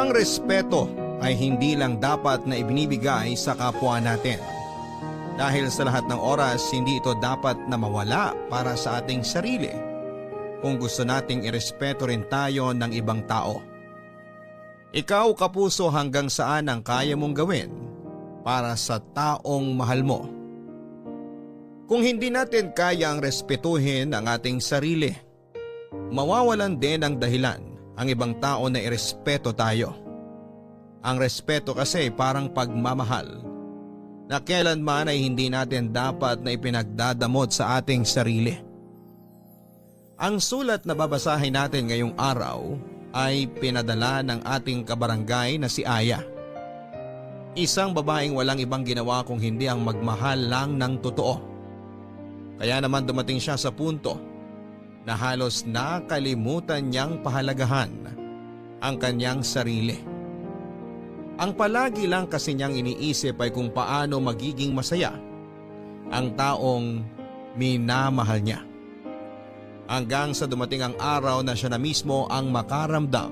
Ang respeto ay hindi lang dapat na ibinibigay sa kapwa natin. Dahil sa lahat ng oras, hindi ito dapat na mawala para sa ating sarili kung gusto nating irespeto rin tayo ng ibang tao. Ikaw, kapuso, hanggang saan ang kaya mong gawin para sa taong mahal mo? Kung hindi natin kayang respetuhin ang ating sarili, mawawalan din ng dahilan ang ibang tao na irespeto tayo. Ang respeto kasi parang pagmamahal na kailanman ay hindi natin dapat na ipinagdadamot sa ating sarili. Ang sulat na babasahin natin ngayong araw ay pinadala ng ating kabarangay na si Aya. Isang babaeng walang ibang ginawa kung hindi ang magmahal lang ng totoo. Kaya naman dumating siya sa punto na halos nakalimutan niyang pahalagahan ang kanyang sarili. Ang palagi lang kasi niyang iniisip ay kung paano magiging masaya ang taong minamahal niya. Hanggang sa dumating ang araw na siya na mismo ang makaramdam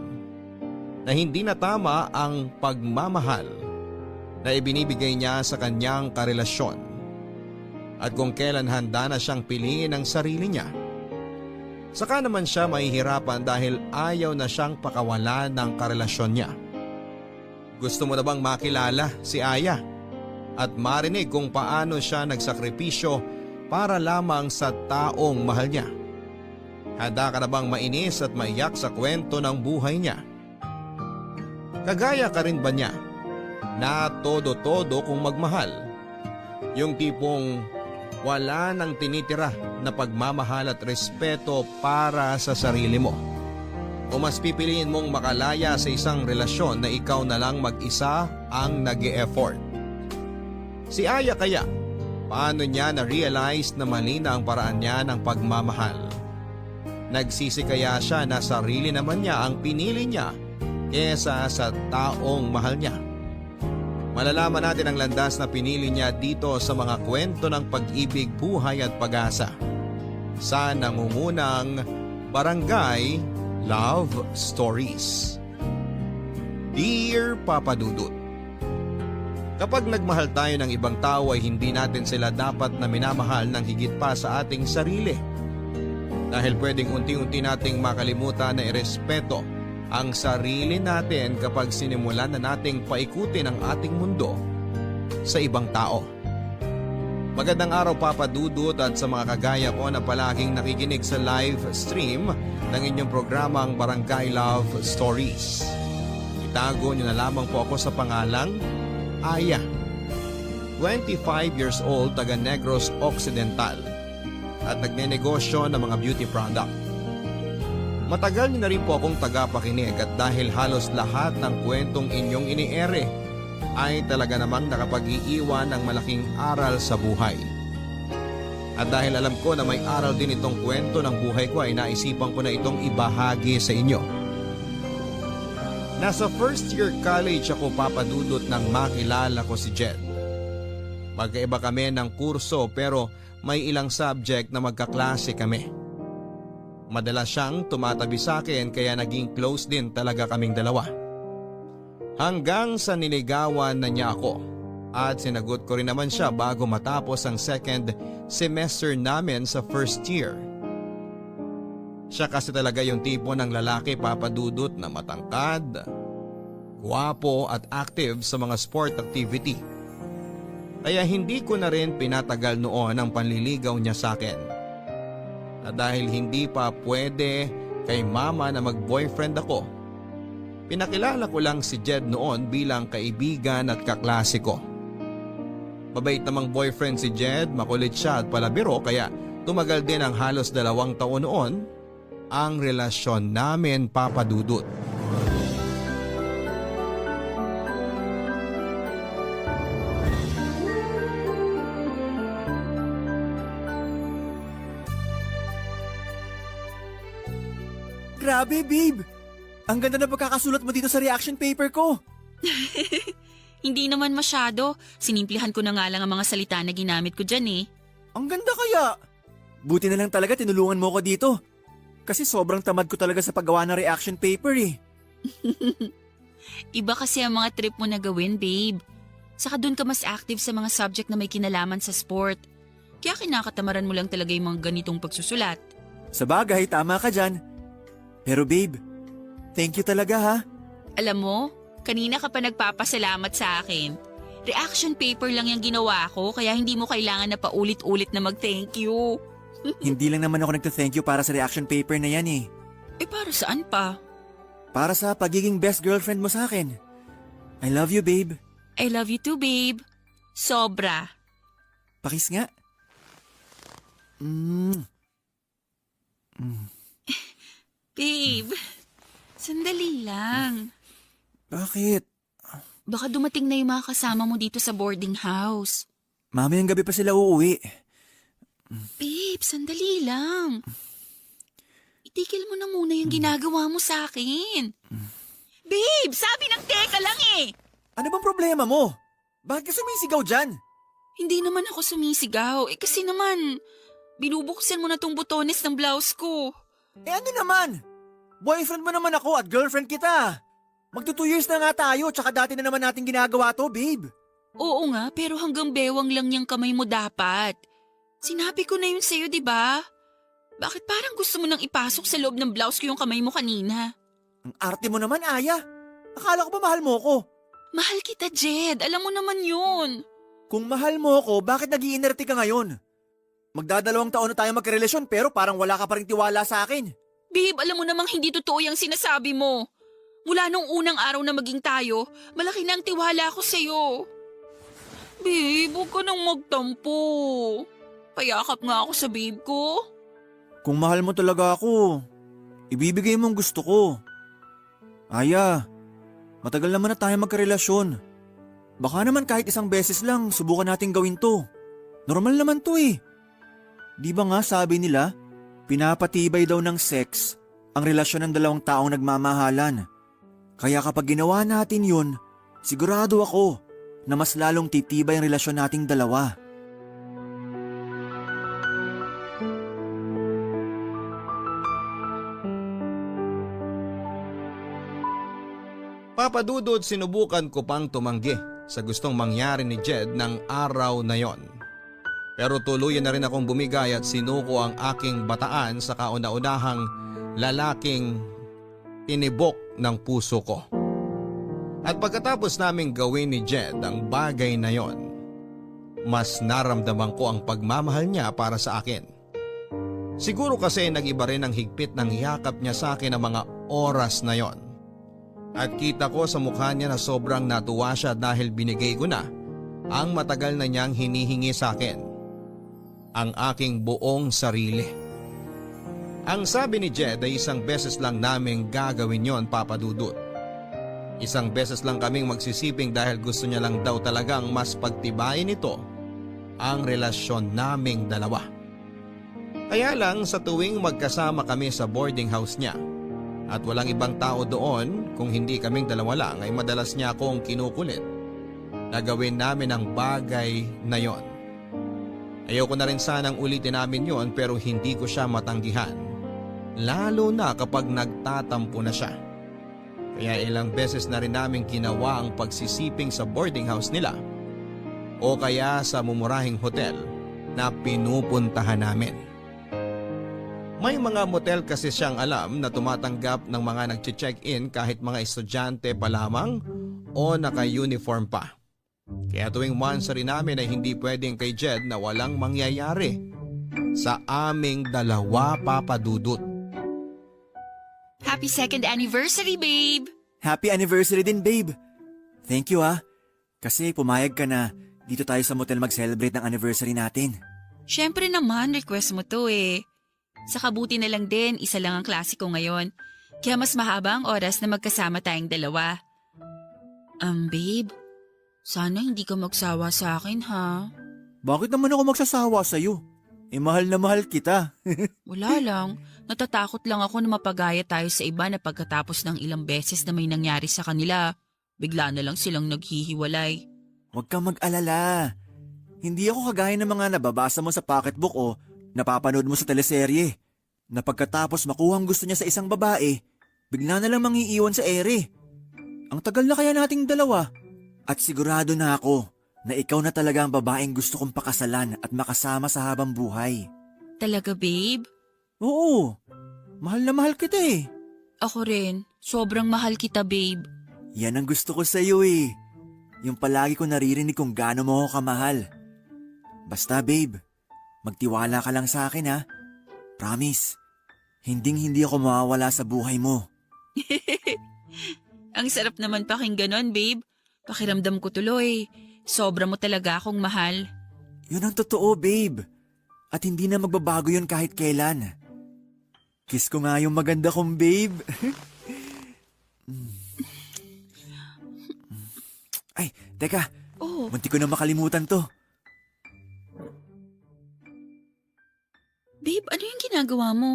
na hindi na tama ang pagmamahal na ibinibigay niya sa kanyang karelasyon. At kung kailan handa na siyang piliin ang sarili niya, saka naman siya mahihirapan dahil ayaw na siyang pakawalan ng karelasyon niya. Gusto mo na bang makilala si Aya at marinig kung paano siya nagsakripisyo para lamang sa taong mahal niya? Handa ka na bang mainis at maiyak sa kwento ng buhay niya? Kagaya ka rin ba niya na todo-todo kung magmahal? Yung tipong wala nang tinitira na pagmamahal at respeto para sa sarili mo? O mas pipiliin mong makalaya sa isang relasyon na ikaw na lang mag-isa ang nag-e-effort? Si Aya kaya, paano niya na-realize na mali na ang paraan niya ng pagmamahal? Nagsisi kaya siya na sarili naman niya ang pinili niya kesa sa taong mahal niya? Malalaman natin ang landas na pinili niya dito sa mga kwento ng pag-ibig, buhay at pag-asa sa nangungunang Barangay Love Stories. Dear Papa Dudut, kapag nagmahal tayo ng ibang tao ay hindi natin sila dapat na minamahal ng higit pa sa ating sarili. Dahil pwedeng unti-unti nating makalimutan na irespeto ang sarili natin kapag sinimulan na nating paikutin ang ating mundo sa ibang tao. Magandang araw Papa Dudut at sa mga kagaya ko na palaging nakikinig sa live stream ng inyong programang Barangay Love Stories. Itago niyo na lamang po ako sa pangalang Aya. 25 years old, taga Negros Occidental at nagnenegosyo ng mga beauty product. Matagal niyo na rin po akong tagapakinig at dahil halos lahat ng kwentong inyong iniere ay talaga namang nakapag-iiwan ng malaking aral sa buhay. At dahil alam ko na may aral din itong kwento ng buhay ko ay naisipan ko na itong ibahagi sa inyo. Nasa first year college ako Papa Dudut nang makilala ko si Jed. Magkaiba kami ng kurso pero may ilang subject na magkaklase kami. Madalas siyang tumatabi sa akin kaya naging close din talaga kaming dalawa. Hanggang sa niligawan na niya ako at sinagot ko rin naman siya bago matapos ang second semester namin sa first year. Siya kasi talaga yung tipo ng lalaki Papa Dudut na matangkad, gwapo at active sa mga sport activity. Kaya hindi ko na rin pinatagal noon ang panliligaw niya sa akin. At dahil hindi pa pwede kay mama na mag-boyfriend ako, pinakilala ko lang si Jed noon bilang kaibigan at kaklase ko. Mabait namang boyfriend si Jed, makulit siya at palabiro kaya tumagal din ang halos 2 taon noon ang relasyon namin Papa Dudut. Grabe, babe! Ang ganda na pagkakasulat mo dito sa reaction paper ko. Hindi naman masyado. Sinimplihan ko na nga lang ang mga salita na ginamit ko dyan eh. Ang ganda kaya! Buti na lang talaga tinulungan mo ko dito. Kasi sobrang tamad ko talaga sa paggawa ng reaction paper eh. Iba kasi ang mga trip mo na gawin, babe. Saka doon ka mas active sa mga subject na may kinalaman sa sport. Kaya kinakatamaran mo lang talaga yung mga ganitong pagsusulat. Sa bagay, tama ka dyan. Pero babe, thank you talaga ha. Alam mo, kanina ka pa nagpapasalamat sa akin. Reaction paper lang yung ginawa ko kaya hindi mo kailangan na paulit-ulit na mag-thank you. Hindi lang naman ako nagta-thank you para sa reaction paper na yan eh. Eh para saan pa? Para sa pagiging best girlfriend mo sa akin. I love you, babe. I love you too, babe. Sobra. Pakis nga. Babe, sandali lang. Bakit? Baka dumating na yung mga kasama mo dito sa boarding house. Mamayang gabi pa sila uuwi. Babe, sandali lang. Itigil mo na muna yung ginagawa mo sa akin. Babe, sabi ng teka lang eh. Ano bang problema mo? Bakit ka sumisigaw dyan? Hindi naman ako sumisigaw. Eh kasi naman, binubuksan mo na tong botones ng blouse ko. Eh ano naman? Boyfriend mo naman ako at girlfriend kita. Magto 2 years na nga tayo tsaka dati na naman natin ginagawa to, babe. Oo nga, pero hanggang bewang lang yung kamay mo dapat. Sinabi ko na yun sa'yo, di ba? Bakit parang gusto mo nang ipasok sa loob ng blouse ko yung kamay mo kanina? Ang arte mo naman, Aya. Akala ko ba mahal mo ko? Mahal kita, Jed. Alam mo naman yun. Kung mahal mo ko, bakit nag-iinerte ka ngayon? Magdadalawang taon na tayo magkarelasyon pero parang wala ka pa rin tiwala sa akin. Babe, alam mo namang hindi totoo yung sinasabi mo. Mula nung unang araw na maging tayo, malaki na ang tiwala ko sa'yo. Babe, huwag ka nang magtampo. Payakap nga ako sa babe ko. Kung mahal mo talaga ako, ibibigay mo ang gusto ko. Aya, matagal naman na tayo magkarelasyon. Baka naman kahit isang beses lang subukan natin gawin to. Normal naman to eh. Di ba nga sabi nila, pinapatibay daw ng sex ang relasyon ng dalawang taong nagmamahalan. Kaya kapag ginawa natin yun, sigurado ako na mas lalong titibay ang relasyon nating dalawa. Papadudod sinubukan ko pang tumanggi sa gustong mangyari ni Jed ng araw na yon. Pero tuluyan na rin akong bumigay at sinuko ang aking bataan sa kauna-unahang lalaking tinibok ng puso ko. At pagkatapos naming gawin ni Jed ang bagay na yon, mas naramdaman ko ang pagmamahal niya para sa akin. Siguro kasi nag-iba rin ang higpit ng yakap niya sa akin ng mga oras na yon. At kita ko sa mukha niya na sobrang natuwa siya dahil binigay ko na ang matagal na niyang hinihingi sa akin. Ang aking buong sarili. Ang sabi ni Jed ay isang beses lang naming gagawin yon, Papa Dudut. Isang beses lang kaming magsisiping dahil gusto niya lang daw talagang mas pagtibayin ito ang relasyon naming dalawa. Kaya lang sa tuwing magkasama kami sa boarding house niya at walang ibang tao doon kung hindi kaming dalawa lang ay madalas niya akong kinukulit na gawin namin ang bagay na yon. Ayoko na rin sanang ulitin namin yon pero hindi ko siya matanggihan. Lalo na kapag nagtatampo na siya. Kaya ilang beses na rin namin ginawa ang pagsisiping sa boarding house nila o kaya sa mumurahing hotel na pinupuntahan namin. May mga motel kasi siyang alam na tumatanggap ng mga nag-check-in kahit mga estudyante pa lamang o naka-uniform pa. Kaya tuwing monthsary namin ay hindi pwedeng kay Jed na walang mangyayari sa aming dalawa, Papa Dudut. Happy 2nd anniversary, babe! Happy anniversary din, babe. Thank you kasi pumayag ka na dito tayo sa motel mag-celebrate ng anniversary natin. Syempre naman, request mo to eh. Sa kabuti na lang din, isa lang ang klase ko ngayon. Kaya mas mahaba ang oras na magkasama tayong dalawa. Babe, sana hindi ka magsawa sa akin ha. Bakit naman ako magsasawa sa'yo? Mahal na mahal kita. Wala lang, natatakot lang ako na mapagaya tayo sa iba na pagkatapos ng ilang beses na may nangyari sa kanila, bigla na lang silang naghihiwalay. Huwag kang mag-alala. Hindi ako kagaya ng mga nababasa mo sa pocketbook o napapanood mo sa teleserye na pagkatapos makuha ang gusto niya sa isang babae, bigla na lang mangiiwan sa ere. Ang tagal na kaya nating dalawa. At sigurado na ako na ikaw na talaga ang babaeng gusto kong pakasalan at makasama sa habang buhay. Talaga, babe? Oo, mahal na mahal kita eh. Ako rin. Sobrang mahal kita, babe. Yan ang gusto ko sa'yo eh. Yung palagi ko naririnig kung gaano mo ako kamahal. Basta babe, magtiwala ka lang sa akin ha. Promise, hindi ako mawawala sa buhay mo. Ang sarap naman pakinggan nun, babe. Pakiramdam ko tuloy. Sobra mo talaga akong mahal. Yun ang totoo babe. At hindi na magbabago yun kahit kailan. Kiss ko nga yung maganda kong babe. Ay, teka. Oh, Munti ko na makalimutan to. babe, ano yung ginagawa mo?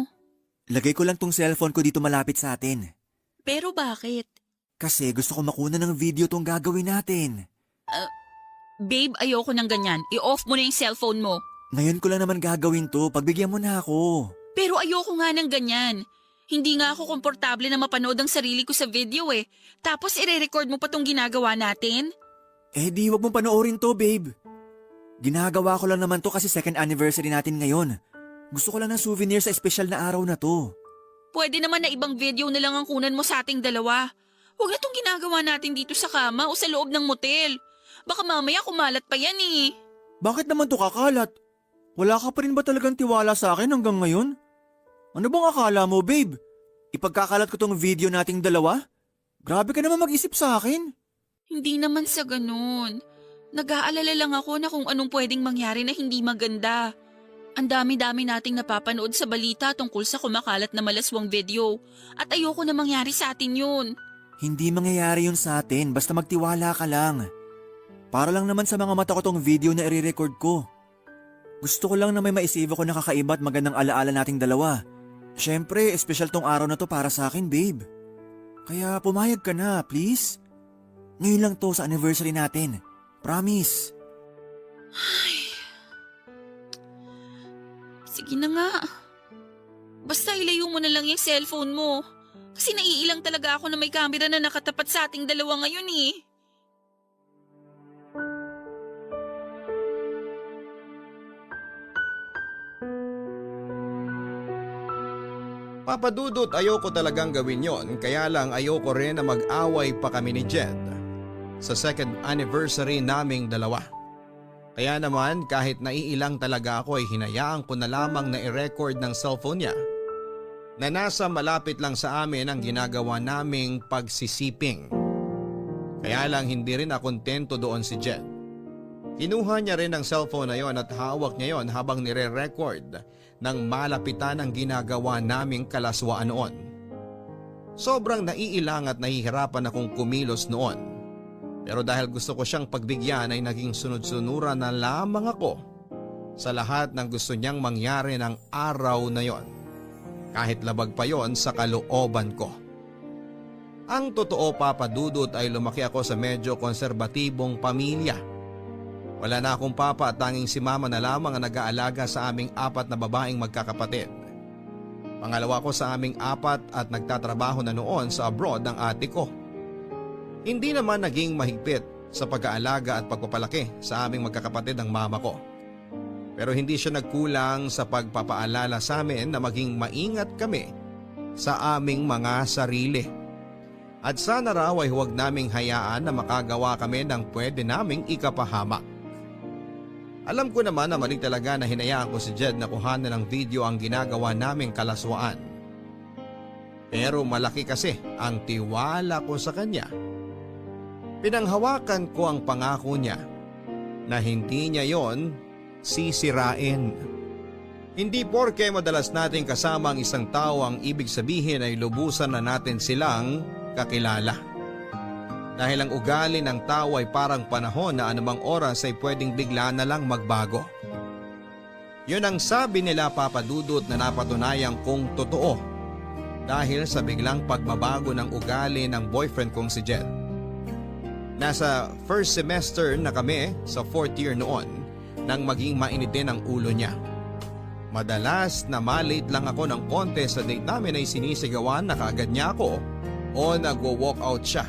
Lagay ko lang tong cellphone ko dito malapit sa atin. Pero bakit? Kasi gusto ko makuna ng video tong gagawin natin. Babe, ayoko ng ganyan. I-off mo na yung cellphone mo. Ngayon ko lang naman gagawin to. Pagbigyan mo na ako. Pero ayoko nga ng ganyan. Hindi nga ako komportable na mapanood ang sarili ko sa video eh. Tapos ire-record mo pa tong ginagawa natin? Eh di wag mong panoorin to, babe. Ginagawa ko lang naman to kasi second anniversary natin ngayon. Gusto ko lang ng souvenir sa espesyal na araw na to. Pwede naman na ibang video na lang ang kunan mo sa ating dalawa. Huwag na tong ginagawa natin dito sa kama o sa loob ng motel. Baka mamaya kumalat pa yan eh. Bakit naman to kakalat? Wala ka pa rin ba talagang tiwala sa akin hanggang ngayon? Ano bang akala mo, babe? Ipagkakalat ko tong video nating dalawa? Grabe ka naman mag-isip sa akin. Hindi naman sa ganun. Nag-aalala lang ako na kung anong pwedeng mangyari na hindi maganda. Ang dami-dami nating napapanood sa balita tungkol sa kumakalat na malaswang video at ayoko na mangyari sa atin yun. Hindi mangyayari yun sa atin, basta magtiwala ka lang. Para lang naman sa mga mata ko tong video na i-record ko. Gusto ko lang na may maisave ako na kakaiba at magandang alaala nating dalawa. Siyempre, espesyal tong araw na to para sa akin, babe. Kaya pumayag ka na, please. Ngayon lang to sa anniversary natin. Promise. Sige na nga. Basta ilayo mo na lang yung cellphone mo. Kasi naiilang talaga ako na may camera na nakatapat sa ating dalawa ngayon eh. Papadudot, ayoko talagang gawin yon, kaya lang ayoko rin na mag-away pa kami ni Jed sa second anniversary naming dalawa. Kaya naman kahit naiilang talaga ako ay hinayaan ko na lamang na i-record ng cellphone niya na nasa malapit lang sa amin ang ginagawa naming pagsisiping. Kaya lang hindi rin ako kontento doon si Jed. Kinuha niya rin ang cellphone na yon at hawak niya yon habang nire-record ng malapitan ang ginagawa naming kalaswaan noon. Sobrang naiilang at nahihirapan akong kumilos noon. Pero dahil gusto ko siyang pagbigyan ay naging sunod-sunuran na lamang ako sa lahat ng gusto niyang mangyari ng araw na yon. Kahit labag pa yon sa kalooban ko. Ang totoo, Papa Dudut, ay lumaki ako sa medyo konserbatibong pamilya. Wala na akong papa at tanging si mama na lamang ang nag-aalaga sa aming 4 na babaeng magkakapatid. Pangalawa ko sa aming 4 at nagtatrabaho na noon sa abroad ng ate ko. Hindi naman naging mahigpit sa pag-aalaga at pagpapalaki sa aming magkakapatid ng mama ko. Pero hindi siya nagkulang sa pagpapaalala sa amin na maging maingat kami sa aming mga sarili. At sana raw ay huwag naming hayaan na makagawa kami ng pwede naming ikapahamak. Alam ko naman na mali talaga na hinayaan ko si Jed na kuhanan ng video ang ginagawa naming kalaswaan. Pero malaki kasi ang tiwala ko sa kanya. Pinanghawakan ko ang pangako niya na hindi niya yon sisirain. Hindi porke madalas nating kasama ang isang tao ang ibig sabihin ay lubusan na natin silang kakilala. Dahil ang ugali ng tao ay parang panahon na anumang oras ay pwedeng bigla na lang magbago. Yun ang sabi nila, Papa Dudut, na napatunayan kong totoo dahil sa biglang pagbabago ng ugali ng boyfriend kong si Jed. Nasa first semester na kami sa 4th year noon nang maging mainitin ang ulo niya. Madalas na malate lang ako ng konti sa date namin ay sinisigawan na kaagad niya ako o nagwo-walk out siya.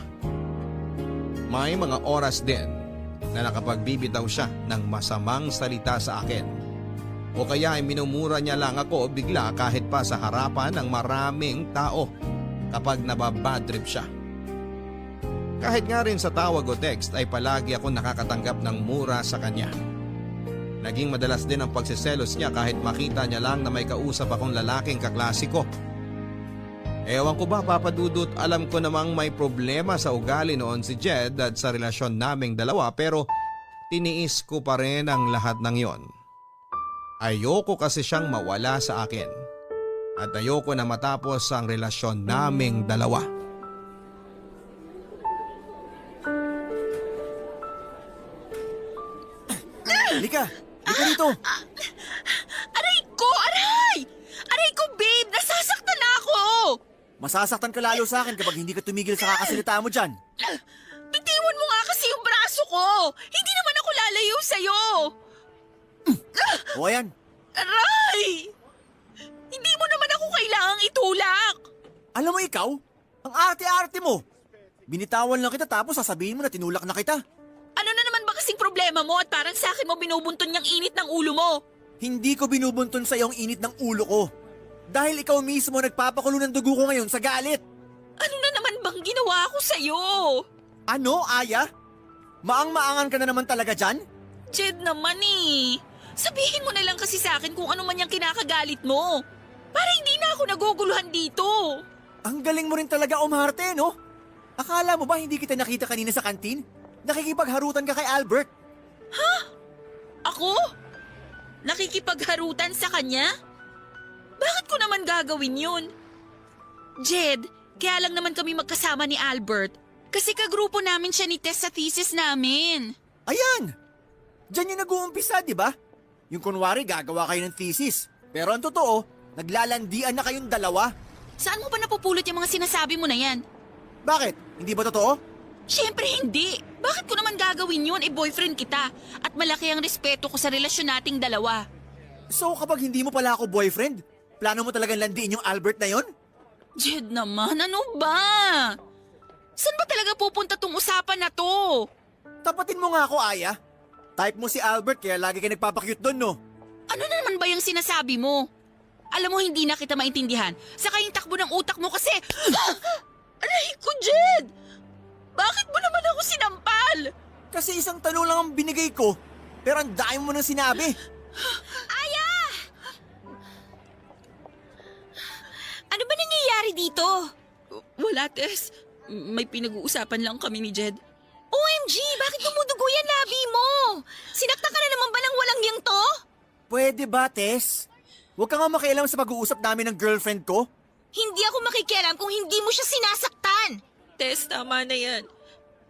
May mga oras din na nakapagbibitaw siya ng masamang salita sa akin. O kaya ay minumura niya lang ako bigla kahit pa sa harapan ng maraming tao kapag nababadtrip siya. Kahit nga rin sa tawag o text ay palagi ako nakakatanggap ng mura sa kanya. Naging madalas din ang pagsiselos niya kahit makita niya lang na may kausap akong lalaking kaklase ko. Ewan ko ba Papa Dudut, alam ko namang may problema sa ugali noon si Jed at sa relasyon naming dalawa pero tiniis ko pa rin ang lahat ng yon. Ayoko kasi siyang mawala sa akin at ayoko na matapos ang relasyon naming dalawa. Halika! Halika dito! Aray ko! Aray! Aray ko, babe! Nasasaktan na ako! Masasaktan ka lalo sa akin kapag hindi ka tumigil sa kakasalita mo dyan. Bitiwan mo nga kasi yung braso ko! Hindi naman ako lalayo sa'yo! O ayan, Aray! Hindi mo naman ako kailangang itulak! alam mo ikaw, ang arte-arte mo. Binitawan lang kita tapos sasabihin mo na tinulak na kita. Ano na naman ba kasing problema mo at parang sa akin mo binubunton niyang init ng ulo mo? Hindi ko binubunton sa iyo ang init ng ulo ko. Dahil ikaw mismo nagpapakulo ng dugo ko ngayon sa galit. Ano na naman bang ginawa ko sa'yo? Ano, Aya? Maang-maangan ka na naman talaga dyan? Jed naman eh. Sabihin mo na lang kasi sa akin kung ano man yung kinakagalit mo. Para hindi na ako naguguluhan dito. Ang galing mo rin talaga umarte, no? Akala mo ba hindi kita nakita kanina sa kantin? Nakikipagharutan ka kay Albert. Ako? Nakikipagharutan sa kanya? Bakit ko naman gagawin yun? Jed, kaya lang naman kami magkasama ni Albert. Kasi kagrupo namin siya ni Tess sa thesis namin. Ayan! Diyan yung nag-uumpisa, di ba? Yung kunwari gagawa kayo ng thesis. Pero ang totoo, naglalandian na kayong dalawa. Saan mo ba napupulot yung mga sinasabi mo na yan? Bakit? Hindi ba totoo? Siyempre hindi. Bakit ko naman gagawin yun? Boyfriend kita. At malaki ang respeto ko sa relasyon nating dalawa. So kapag hindi mo pala ako boyfriend, plano mo talagang landiin yung Albert na yon? Jed naman, ano ba? Saan ba talaga pupunta tong usapan na to? Tapatin mo nga ako, Aya. Type mo si Albert kaya lagi ka nagpapakyut doon, no? Ano na naman ba yung sinasabi mo? Alam mo, hindi na kita maintindihan. Saka yung takbo ng utak mo kasi... Aray ko, Jed! Bakit mo naman ako sinampal? Kasi isang tanong lang ang binigay ko, pero ang dami mo nang sinabi. Aya! Ano ba nangyayari dito? Wala, Tess. May pinag-uusapan lang kami ni Jed. OMG! Bakit dumudugo yan labi mo? Sinakta ka na naman ba ng walang yang to? Pwede ba, Tess? Huwag ka nga makialam sa pag-uusap namin ng girlfriend ko. Hindi ako makikialam kung hindi mo siya sinasaktan. Tess, tama na yan.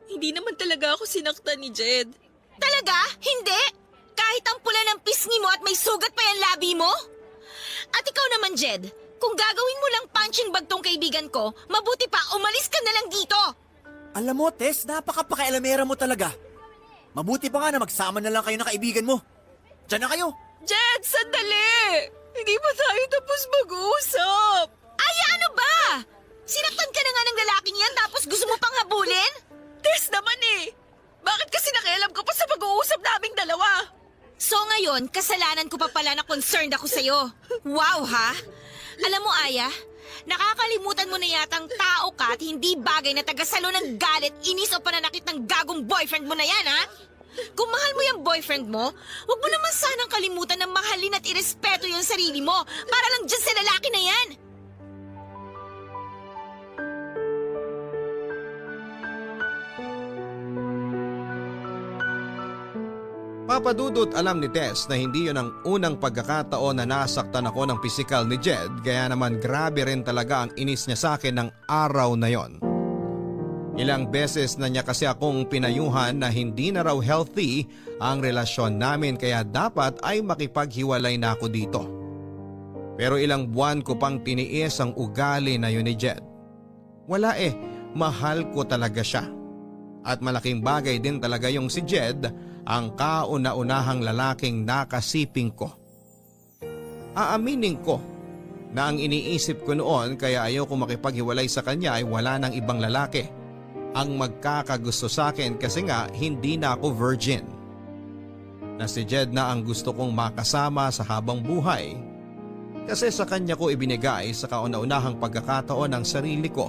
Hindi naman talaga ako sinaktan ni Jed. Talaga? Hindi? Kahit ang pula ng pisngi mo at may sugat pa yung labi mo? At ikaw naman, Jed, kung gagawin mo lang punching bag tong kaibigan ko, mabuti pa umalis ka na lang dito. Alam mo, Tess, napaka-pakialamera mo talaga. Mabuti pa nga na magsama na lang kayo ng kaibigan mo. Diyan na kayo. Jed, sandali! Hindi pa tayo tapos mag-uusap. Ay, ano ba? Sinaktan ka na nga ng lalaking yan tapos gusto mo pang habulin? Tess naman eh! Bakit kasi nakialam ka pa sa pag-uusap naming dalawa? So ngayon, kasalanan ko pa pala na concerned ako sa'yo. Wow ha? Alam mo, Aya, nakakalimutan mo na yatang tao ka at hindi bagay na tagasalo ng galit, inis o pananakit ng gagong boyfriend mo na yan, ha? Kung mahal mo yung boyfriend mo, huwag mo naman sanang kalimutan na mahalin at irespeto yung sarili mo para lang dyan sa lalaki na yan. Papadudot alam ni Tess na hindi yun ang unang pagkakataon na nasaktan ako ng pisikal ni Jed kaya naman grabe rin talaga ang inis niya sa akin ng araw na yon. Ilang beses na niya kasi akong pinayuhan na hindi na raw healthy ang relasyon namin kaya dapat ay makipaghiwalay na ako dito. Pero ilang buwan ko pang tiniis ang ugali na yun ni Jed. Wala mahal ko talaga siya. At malaking bagay din talaga yung si Jed, ang kauna-unahang lalaking nakasiping ko. Aaminin ko na ang iniisip ko noon kaya ayoko makipaghiwalay sa kanya ay wala ng ibang lalaki. ang magkakagusto sa akin kasi nga hindi na ako virgin. Na si Jed na ang gusto kong makasama sa habang buhay kasi sa kanya ko ibinigay sa kauna-unahang pagkakataon ng sarili ko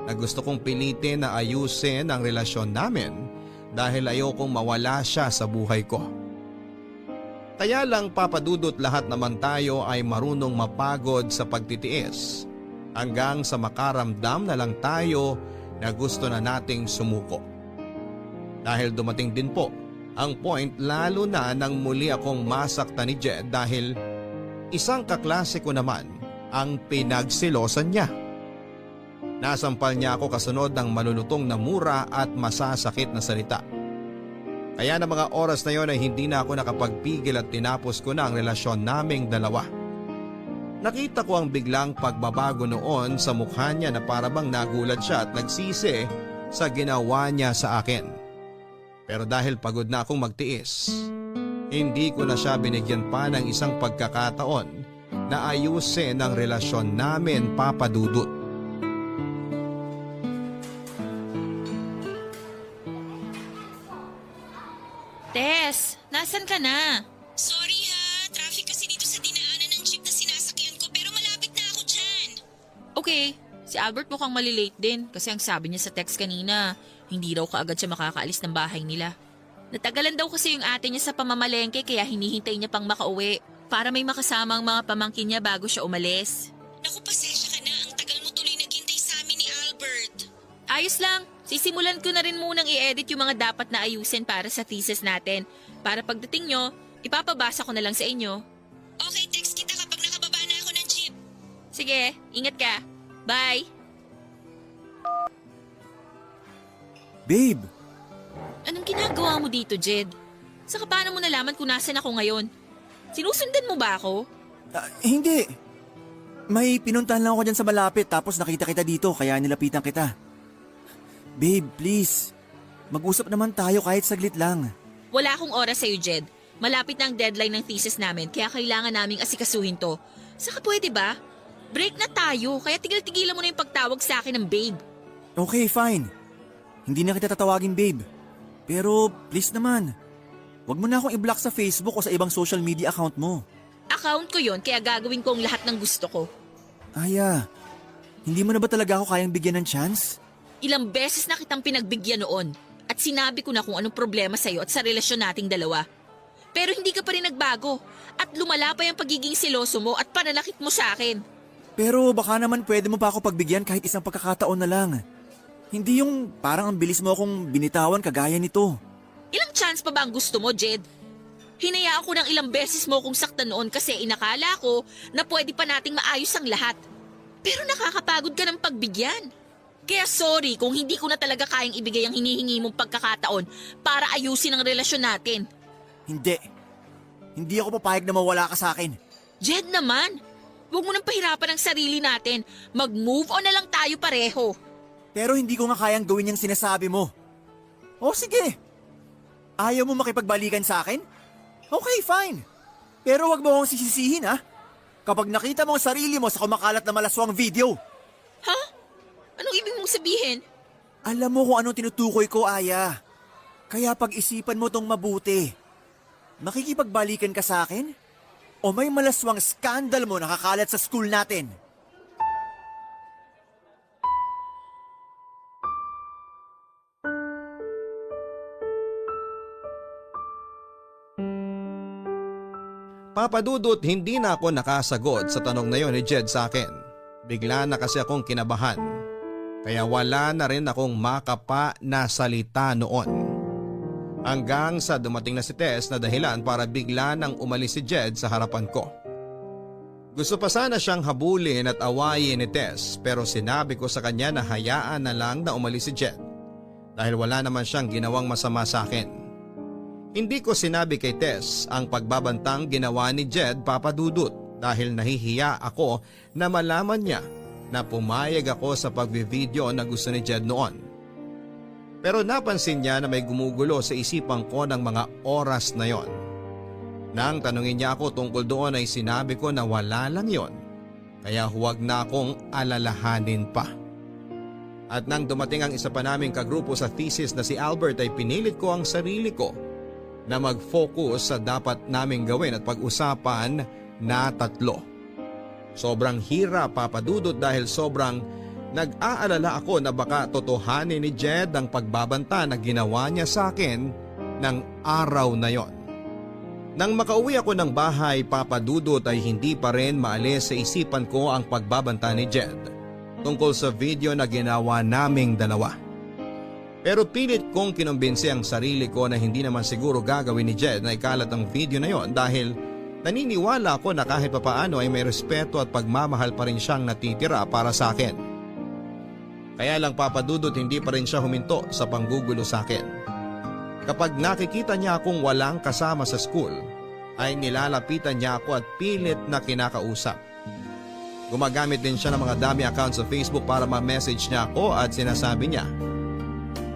na gusto kong pilitin na ayusin ang relasyon namin dahil ayokong mawala siya sa buhay ko. Kaya lang papadudot lahat naman tayo ay marunong mapagod sa pagtitiis hanggang sa makaramdam na lang tayo na gusto na nating sumuko. Dahil dumating din po ang point lalo na nang muli akong masaktan ni Jed dahil isang kaklase ko naman ang pinagsilosan niya. Nasampal niya ako kasunod ng malulutong na mura at masasakit na salita. Kaya na mga oras na yon ay hindi na ako nakapagpigil at tinapos ko na ang relasyon naming dalawa. Nakita ko ang biglang pagbabago noon sa mukha niya na parabang nagulat siya at nagsisi sa ginawa niya sa akin. Pero dahil pagod na akong magtiis, hindi ko na siya binigyan pa ng isang pagkakataon na ayusin ang relasyon namin, Papa Dudut. Tess, nasan ka na? Sorry ha, traffic kasi dito sa dinaanan ng jeep na sinasakyan ko pero malapit na ako dyan. Okay, si Albert mukhang malilate din kasi ang sabi niya sa text kanina, hindi raw kaagad siya makakaalis ng bahay nila. Natagalan daw kasi yung ate niya sa pamamalengke kaya hinihintay niya pang makauwi para may makasama ang mga pamangkin niya bago siya umalis. Naku, pasensya ka na, ang tagal mo tuloy naghintay sa amin ni Albert. Ayos lang, sisimulan ko na rin munang i-edit yung mga dapat na ayusin para sa thesis natin. Para pagdating nyo, ipapabasa ko na lang sa inyo. Okay, text kita kapag nakababa na ako ng jeep. Sige, ingat ka. Bye! Babe, Anong ginagawa mo dito, Jed? Saka paano mo nalaman kung nasan ako ngayon? Sinusundan mo ba ako? hindi. May pinuntahan lang ako dyan sa malapit tapos nakita kita dito kaya nilapitan kita. Babe, please. Mag-usap naman tayo kahit saglit lang. Wala akong oras sa'yo, Jed. Malapit na ang deadline ng thesis namin kaya kailangan naming asikasuhin to. Saka pwede ba? Break na tayo kaya tigil-tigilan mo na yung pagtawag sa akin ng babe. Okay, fine. Hindi na kita tatawagin, babe. Pero please naman, wag mo na akong i-block sa Facebook o sa ibang social media account mo. Account ko yon kaya gagawin ko ang lahat ng gusto ko. Aya, hindi mo na ba talaga ako kayang bigyan ng chance? Ilang beses na kitang pinagbigyan noon at sinabi ko na kung anong problema sa'yo at sa relasyon nating dalawa. Pero hindi ka pa rin nagbago at lumala pa yung pagiging seloso mo at pananakit mo sa akin. Pero baka naman pwede mo pa ako pagbigyan kahit isang pagkakataon na lang. Hindi yung parang ang bilis mo akong binitawan kagaya nito. Ilang chance pa ba ang gusto mo, Jed? Hinaya ako ng ilang beses mo kung saktan noon kasi inakala ko na pwede pa nating maayos ang lahat. Pero nakakapagod ka ng pagbigyan. Kaya sorry kung hindi ko na talaga kayang ibigay ang hinihingi mong pagkakataon para ayusin ang relasyon natin. Hindi. Hindi ako papayag na mawala ka sa akin. Jed naman, huwag mo nang pahirapan ang sarili natin. Mag-move on na lang tayo pareho. Pero hindi ko nga kayang gawin yung sinasabi mo. O sige. Ayaw mo makipagbalikan sa akin? Okay, fine. Pero wag mo akong sisisihin ha. Kapag nakita mo ang sarili mo sa kumakalat na malaswang video. Ha? Anong ibig mong sabihin? Alam mo kung anong tinutukoy ko, Aya. Kaya pag-isipan mo tong mabuti. Makikipagbalikan ka sa akin? O may malaswang skandal mo nakakalat sa school natin? Papadudot, hindi na ako nakasagot sa tanong na yon ni Jed sa akin. Bigla na kasi akong kinabahan. Kaya wala na rin akong makapa na salita noon. Hanggang sa dumating na si Tess na dahilan para bigla nang umalis si Jed sa harapan ko. Gusto pa sana siyang habulin at awayin ni Tess pero sinabi ko sa kanya na hayaan na lang na umalis si Jed. Dahil wala naman siyang ginawang masama sa akin. Hindi ko sinabi kay Tess ang pagbabantang ginawa ni Jed, Papadudut, dahil nahihiya ako na malaman niya na pumayag ako sa pagbivideo na gusto ni Jed noon. Pero napansin niya na may gumugulo sa isipan ko ng mga oras na yon. Nang tanungin niya ako tungkol doon ay sinabi ko na wala lang yon, kaya huwag na akong alalahanin pa. At nang dumating ang isa pa naming kagrupo sa thesis na si Albert ay pinilit ko ang sarili ko na mag-focus sa dapat naming gawin at pag-usapan na tatlo. Sobrang hirap papadudot dahil sobrang nag-aalala ako na baka totohanin ni Jed ang pagbabanta na ginawa niya sa akin ng araw na yon. Nang makauwi ako ng bahay, papadudot ay hindi pa rin maalis sa isipan ko ang pagbabanta ni Jed tungkol sa video na ginawa naming dalawa. Pero pilit kong kinumbinsi ang sarili ko na hindi naman siguro gagawin ni Jed na ikalat ang video na yon dahil naniniwala ako na kahit papaano ay may respeto at pagmamahal pa rin siyang natitira para sa akin. Kaya lang papadudot hindi pa rin siya huminto sa panggugulo sa akin. Kapag nakikita niya akong walang kasama sa school, ay nilalapitan niya ako at pilit na kinakausap. Gumagamit din siya ng mga dami account sa Facebook para ma-message niya ako at sinasabi niya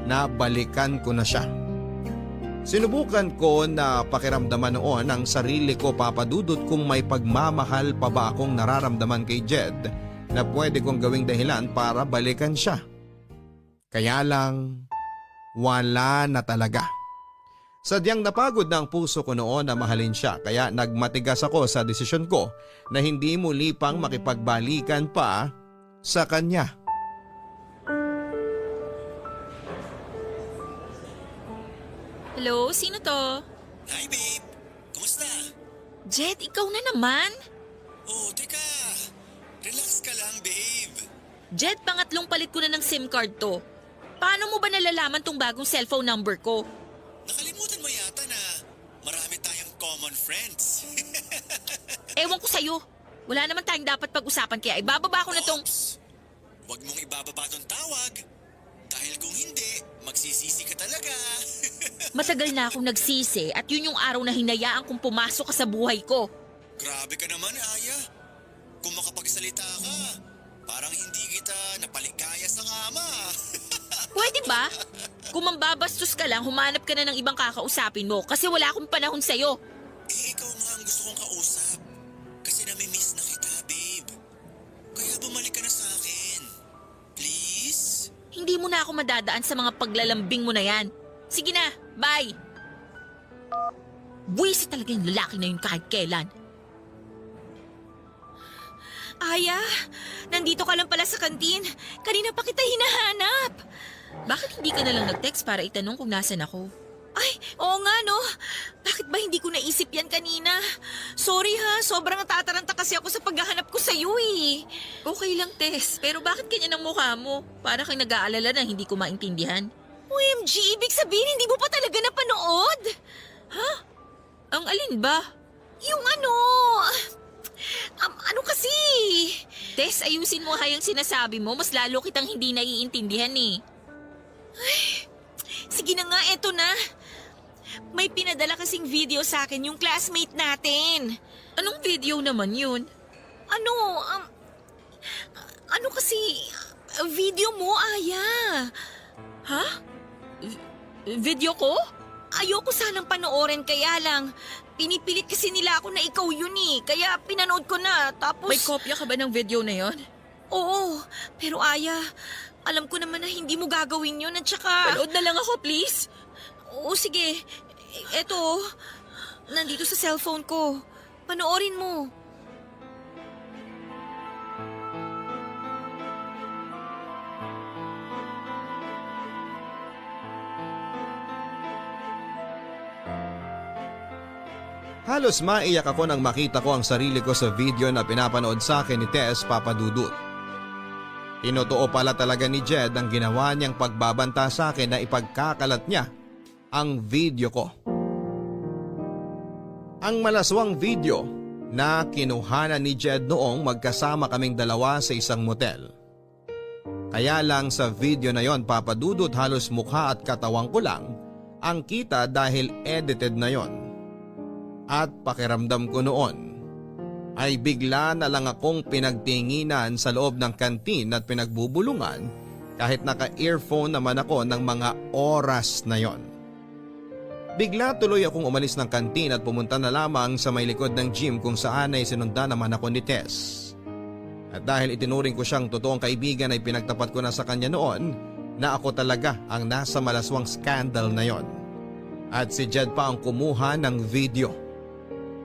na balikan ko na siya. Sinubukan ko na pakiramdaman noon ang sarili ko papadudot kung may pagmamahal pa ba akong nararamdaman kay Jed na pwede kong gawing dahilan para balikan siya. Kaya lang, wala na talaga. Sadyang napagod na ang puso ko noon na mahalin siya kaya nagmatigas ako sa desisyon ko na hindi muli pang makipagbalikan pa sa kanya. Hello, sino to? Hi babe! Kumusta? Jed, ikaw na naman? Oh, teka. Relax ka lang babe. Jed, pangatlong palit ko na ng SIM card to. Paano mo ba nalalaman tong bagong cellphone number ko? Nakalimutan mo yata na marami tayong common friends. Ewan ko sa'yo. Wala naman tayong dapat pag-usapan kaya ibababa ko na tong... Oops! Huwag mong ibababa tong tawag. Dahil kung hindi, magsisisi ka talaga. Matagal na akong nagsisi at yun yung araw na hinayaan kong pumasok ka sa buhay ko. Grabe ka naman, Aya. Kung makapagsalita ka, parang hindi kita napaligaya sa kama. Pwede ba? Kung mambabastos ka lang, humanap ka na ng ibang kakausapin mo kasi wala akong panahon sa'yo. Ikaw nga ang gusto kong kausap. Kasi nami-miss na kita, babe. Kaya bumalik ka na sa akin. Please? Hindi mo na ako madadaan sa mga paglalambing mo na yan. Sige na, bye! Buwisit talaga yung lalaki na yun kahit kailan. Aya, nandito ka lang pala sa kantin. Kanina pa kita hinahanap. Bakit hindi ka na lang nag-text para itanong kung nasan ako? Ay, oo nga no. Bakit ba hindi ko naisip yan kanina? Sorry ha, sobrang natataranta kasi ako sa paghahanap ko sa iyo eh. Okay lang, Tess. Pero bakit ganyan ang mukha mo? Para kang nag-aalala na hindi ko maintindihan. OMG, ibig sabihin hindi mo pa talaga napanood? Ha? Ang alin ba? Yung ano... ano kasi? Tess, ayusin mo hayang sinasabi mo. Mas lalo kitang hindi naiintindihan eh. Ay, sige na nga, eto na. May pinadala kasing video sa akin yung classmate natin. Anong video naman yun? Ano kasi, video mo, Aya. Ha? Video ko? Ayoko sanang panoorin kaya lang. Pinipilit kasi nila ako na ikaw yun eh. Kaya pinanood ko na, tapos... May kopya ka ba ng video na yon? Oo, pero Aya, alam ko naman na hindi mo gagawin yun at saka... Panood na lang ako, please. Oo, sige. Eto, nandito sa cellphone ko. Panoorin mo. Halos maiyak ako nang makita ko ang sarili ko sa video na pinapanood sa akin ni Tess Papadudut. Tinotoo pala talaga ni Jed ang ginawa niyang pagbabanta sa akin na ipagkakalat niya ang video ko. Ang malaswang video na kinuhanan ni Jed noong magkasama kaming dalawa sa isang motel. Kaya lang sa video na yon, Papadudut, halos mukha at katawang ko lang ang kita dahil edited na yon. At pakiramdam ko noon ay bigla na lang akong pinagtinginan sa loob ng kantin at pinagbubulungan kahit naka-earphone naman ako ng mga oras na yon. Bigla tuloy akong umalis ng kantin at pumunta na lamang sa may likod ng gym kung saan ay sinundan naman ako ni Tess. At dahil itinuring ko siyang totoong kaibigan ay pinagtapat ko na sa kanya noon na ako talaga ang nasa malaswang scandal na yon. At si Jed pa ang kumuha ng video.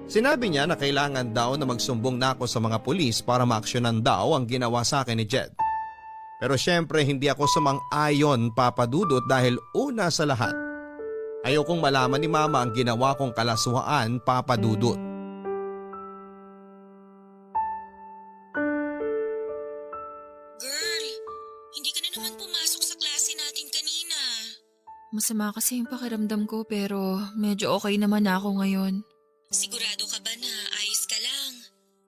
Sinabi niya na kailangan daw na magsumbong na ako sa mga pulis para maaksyonan daw ang ginawa sa akin ni Jed. Pero syempre hindi ako sumang-ayon, Papa Dudut, dahil una sa lahat, ayokong malaman ni Mama ang ginawa kong kalaswaan, Papa Dudut. Girl, hindi ka na naman pumasok sa klase natin kanina. Masama kasi yung pakiramdam ko pero medyo okay naman ako ngayon. Sigurado ka ba na ayos ka lang?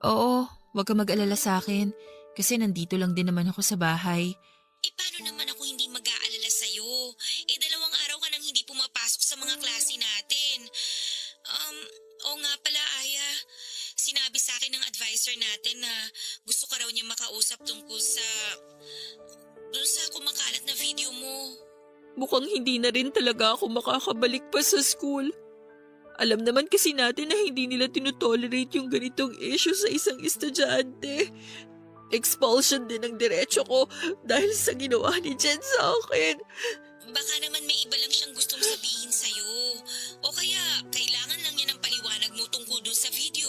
Oo, wag ka mag-alala sa akin kasi nandito lang din naman ako sa bahay. Paano naman ako hindi mag-aalala sa'yo? 2 araw ka nang hindi pumapasok sa mga klase natin. Oo nga pala, Aya. Sinabi sa akin ng advisor natin na gusto ka raw niya makausap tungkol sa... doon sa kumakalat na video mo. Mukhang hindi na rin talaga ako makakabalik pa sa school. Alam naman kasi natin na hindi nila tinutolerate yung ganitong issue sa isang estudyante. Expulsion din ang diretso ko dahil sa ginawa ni Jen sa akin. Baka naman may iba lang siyang gustong sabihin sa'yo. O kaya, kailangan lang niya ng paliwanag mo tungkol dun sa video.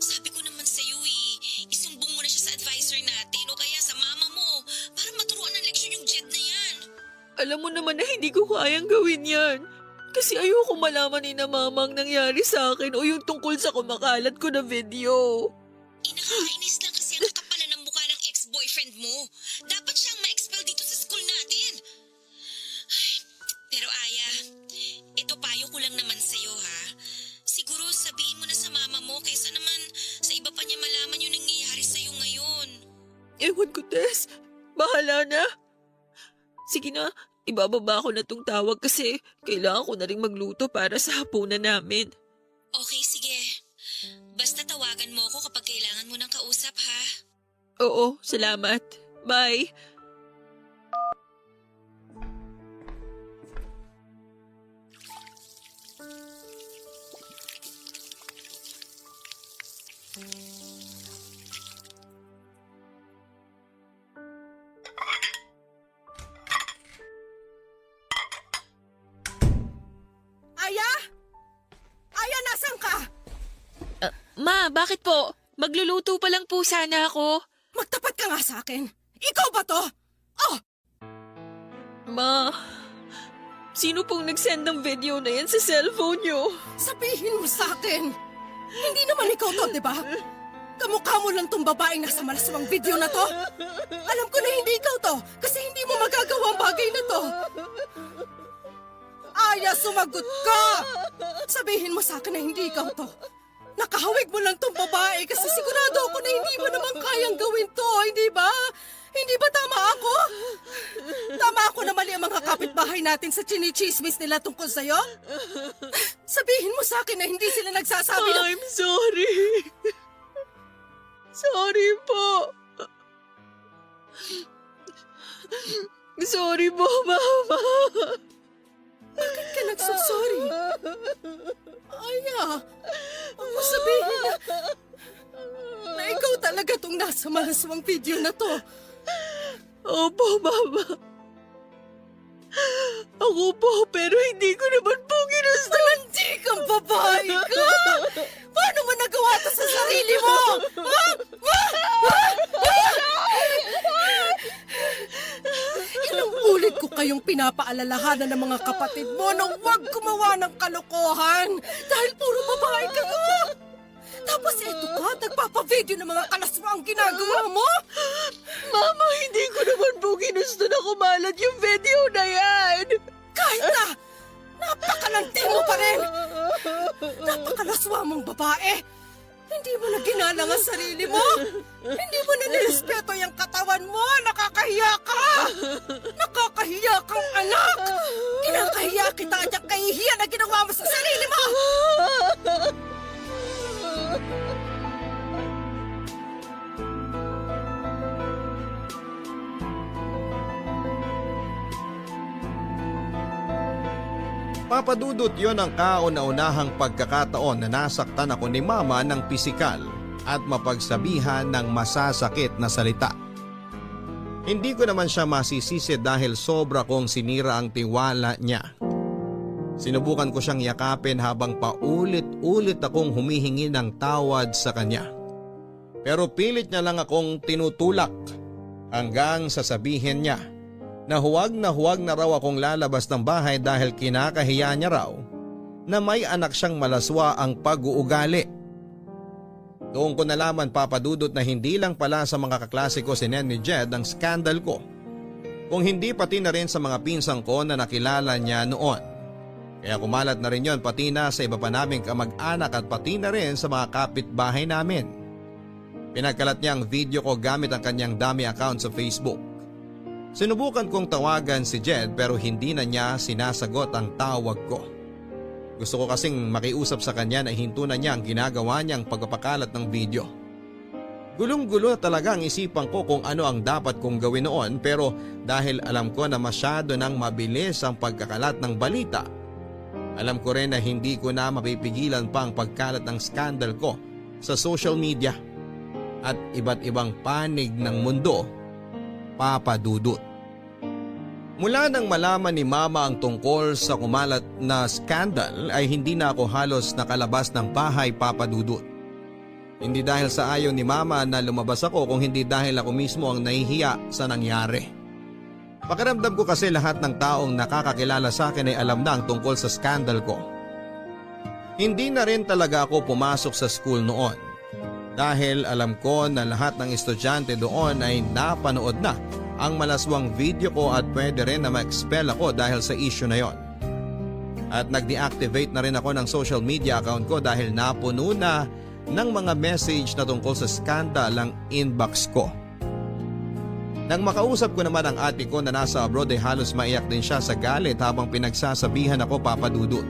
Sabi ko naman sa'yo isumbong mo na siya sa advisor natin o kaya sa mama mo para maturuan ng leksyon yung Jed na yan. Alam mo naman na hindi ko kayang gawin yan. Kasi ayoko malaman ni na mama ang nangyari sa akin o yung tungkol sa kumakalat ko na video. Nakakainis lang kasi ang kakapalan ng mukha ng ex-boyfriend mo. Dapat siyang ma-expel dito sa school natin. Ay, pero Aya, ito payo ko lang naman sa'yo ha. Siguro sabihin mo na sa mama mo kaysa naman sa iba pa niya malaman yung nangyayari sa'yo ngayon. Ewan ko, Tess. Bahala na. Sige na, ibababa ko na tong tawag kasi kailangan ko na rin magluto para sa hapunan namin. Okay, sige. Basta tawagan mo ako kapag kailangan mo ng kausap ha. Oo, salamat. Bye. Aya? Aya, nasan ka? Ma, bakit po? Magluluto pa lang po sana ako. Magtapat ka nga sa akin. Ikaw ba to? Oh, Ma, sino pong nag-send ng video na yan sa cellphone niyo? sabihin mo sa akin. Hindi naman ikaw to, di ba? Kamukha mo lang tong babaeng nasa malaswang video na to. Alam ko na hindi ikaw to kasi hindi mo magagawa ang bagay na to. Aya, sumagot ka! Sabihin mo sa akin na hindi ikaw to. Nakahawig mo lang tong babae kasi sigurado ako na hindi mo naman kayang gawin to, hindi ba? Hindi ba tama ako? Tama ako na mali ang mga kapitbahay natin sa chinichismis nila tungkol sa'yo? Sabihin mo sa akin na hindi sila nagsasabi ng... I'm sorry. Sorry po. Sorry po, Mama. Bakit ka nagsasorry? Aya, huwag mo sabihin na ikaw talaga tong nasa malaswang video na to. Opo, Mama. Ako po, pero hindi ko naman po ginusto. Hindi kang babae ka! Paano mo nagawa to sa sarili mo? Ilang ulit ko kayong pinapaalalahanan ng mga kapatid mo na huwag gumawa ng kalokohan dahil puro babae kayo. Tapos eto ka, nagpapavideo ng mga kalaswang ginagawa mo? Mama, hindi ko naman po ginusto na kumalat yung video na yan. Kahit na, napakalanting mo pa rin. Napakalaswa mong babae. Hindi mo na ginalang ang sarili mo. Hindi mo na nirespeto yung katawan mo. Nakakahiya ka. Nakakahiya kang anak. Kinakahiya kita at yung kahihiyan na ginawa mo sa sarili mo. Papadudot yon ang kauna-unahang pagkakataon na nasaktan ako ni Mama ng pisikal at mapagsabihan ng masasakit na salita. Hindi ko naman siya masisisi dahil sobra kong sinira ang tiwala niya. Sinubukan ko siyang yakapin habang paulit-ulit akong humihingi ng tawad sa kanya. Pero pilit niya lang akong tinutulak hanggang sasabihin niya na huwag na raw akong lalabas ng bahay dahil kinakahiya niya raw na may anak siyang malaswa ang pag-uugali. Doon ko nalaman, Papa Dudut, na hindi lang pala sa mga kaklase ko si Nen ni Jed ang skandal ko, kung hindi pati na rin sa mga pinsang ko na nakilala niya noon. Kaya kumalat na rin yon pati na sa iba pa naming kamag-anak at pati na rin sa mga kapitbahay namin. Pinagkalat niya ang video ko gamit ang kanyang dummy account sa Facebook. Sinubukan kong tawagan si Jed pero hindi na niya sinasagot ang tawag ko. Gusto ko kasing makiusap sa kanya na hinto na niya ang ginagawa niyang pagpapakalat ng video. Gulong-gulo na talaga ang isipan ko kung ano ang dapat kong gawin noon, pero dahil alam ko na masyado nang mabilis ang pagkakalat ng balita, alam ko rin na hindi ko na mapipigilan pa ang pagkalat ng skandal ko sa social media at iba't ibang panig ng mundo, Papa Dudut. Mula nang malaman ni Mama ang tungkol sa kumalat na skandal ay hindi na ako halos nakalabas ng bahay, Papa Dudut. Hindi dahil sa ayaw ni Mama na lumabas ako, kung hindi dahil ako mismo ang nahihiya sa nangyari. Pakiramdam ko kasi lahat ng taong nakakakilala sa akin ay alam na ang tungkol sa skandal ko. Hindi na rin talaga ako pumasok sa school noon dahil alam ko na lahat ng estudyante doon ay napanood na ang malaswang video ko at pwede rin na ma-expel ako dahil sa issue na yon. At nag-deactivate na rin ako ng social media account ko dahil napuno na ng mga message na tungkol sa skandal ang inbox ko. Nang makausap ko naman ang ate ko na nasa abroad ay halos maiyak din siya sa galit habang pinagsasabihan ako, Papa Dudut.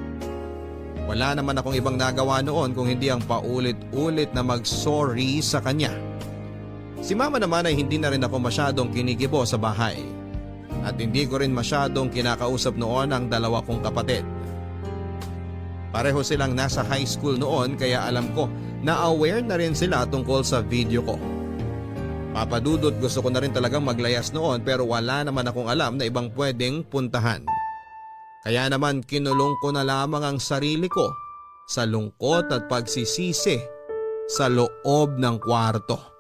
Wala naman akong ibang nagawa noon kung hindi ang paulit-ulit na mag-sorry sa kanya. Si Mama naman ay hindi na rin ako masyadong kinikibo sa bahay. At hindi ko rin masyadong kinakausap noon ang dalawa kong kapatid. Pareho silang nasa high school noon kaya alam ko na aware na rin sila tungkol sa video ko. Papa Dudut, gusto ko na rin talagang maglayas noon pero wala naman akong alam na ibang pwedeng puntahan. Kaya naman kinulong ko na lamang ang sarili ko sa lungkot at pagsisisi sa loob ng kwarto.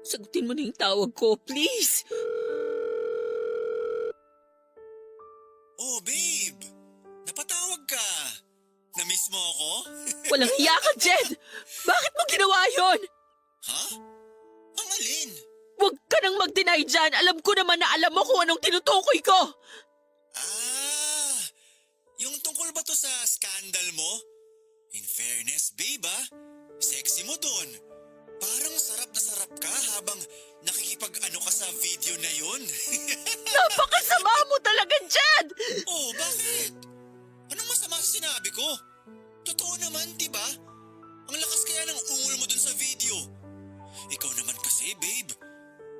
Sagutin mo na yung tawag ko, please. Oh, babe! Napatawag ka! Na-miss mo ako? Walang hiya ka, Jed! Bakit mo ginawa yon? Ha? Ang alin? Huwag ka nang mag-deny dyan. Alam ko naman na alam mo kung anong tinutukoy ko. Ah! Yung tungkol ba to sa scandal mo? In fairness, babe sexy mo dun. Parang sarap na sarap ka habang nakikipag-ano ka sa video na yun. Napakasama mo talaga, Jed! Oh, bakit? Anong masama sa sinabi ko? Totoo naman, diba? Ang lakas kaya ng ungol mo dun sa video. Ikaw naman kasi, babe.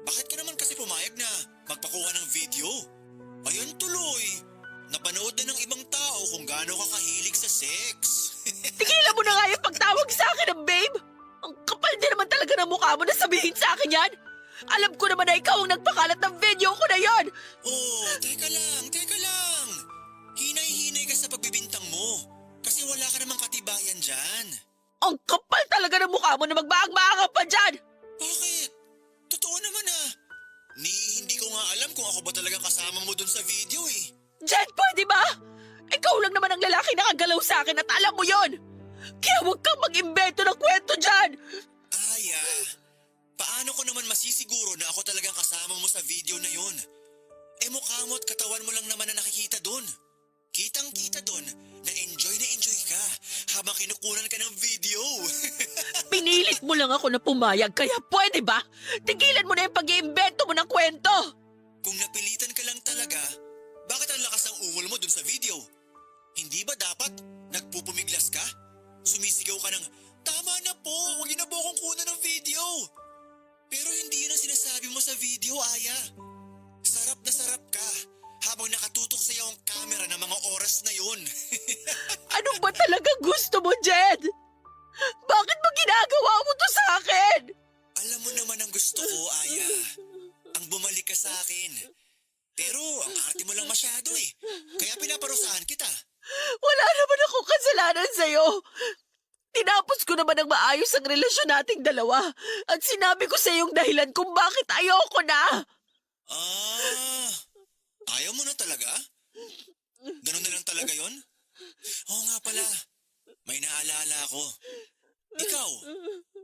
Bakit ka naman kasi pumayag na magpakuha ng video? Ayun tuloy. Napanood na ng ibang tao kung gaano ka kahilig sa sex. Tigilan mo na nga yung pagtawag sa akin ng babe! Ang kapal din naman talaga ng mukha mo na sabihin sa akin yan! Alam ko naman na ikaw ang nagpakalat ng video ko na yon! Oh, teka lang. Hinay-hinay ka sa pagbibintang mo. Kasi wala ka namang katibayan dyan. Ang kapal talaga ng mukha mo na magbaang-maanga pa dyan! Bakit? Totoo naman hindi ko nga alam kung ako ba talaga kasama mo dun sa video eh. Jed, pwede ba? Ikaw lang naman ang lalaki na kagalaw sa akin at alam mo yon! Kaya huwag kang mag-imbento ng kwento dyan! Aya, paano ko naman masisiguro na ako talagang kasama mo sa video na yun? Mukha mo at katawan mo lang naman na nakikita dun. Kitang-kita dun na enjoy ka habang kinukunan ka ng video. Pinilit mo lang ako na pumayag, kaya pwede ba? Tigilan mo na yung pag-iimbento mo ng kwento! Kung napilitan ka lang talaga, bakit ang lakas ng ungol mo dun sa video? Hindi ba dapat nagpupumiglas ka? Sumisigaw ka ng, tama na po, huwag niyo na po akong kunan ng video. Pero hindi yun ang sinasabi mo sa video, Aya. Sarap na sarap ka habang oras na yun. Ano ba talaga gusto mo, Jed? Bakit mo ginagawa mo to sa akin? Alam mo naman ang gusto ko, Aya. Ang bumalik ka sa akin. Pero ang arte mo lang masyado eh. Kaya pinaparusahan kita. Wala naman akong kasalanan sa'yo. Tinapos ko naman ang maayos ang relasyon nating dalawa at sinabi ko sa iyong dahilan kung bakit ayoko na. Ah, ayaw mo na talaga? Ganun na lang talaga yon? Oo nga pala, may naalala ako. Ikaw,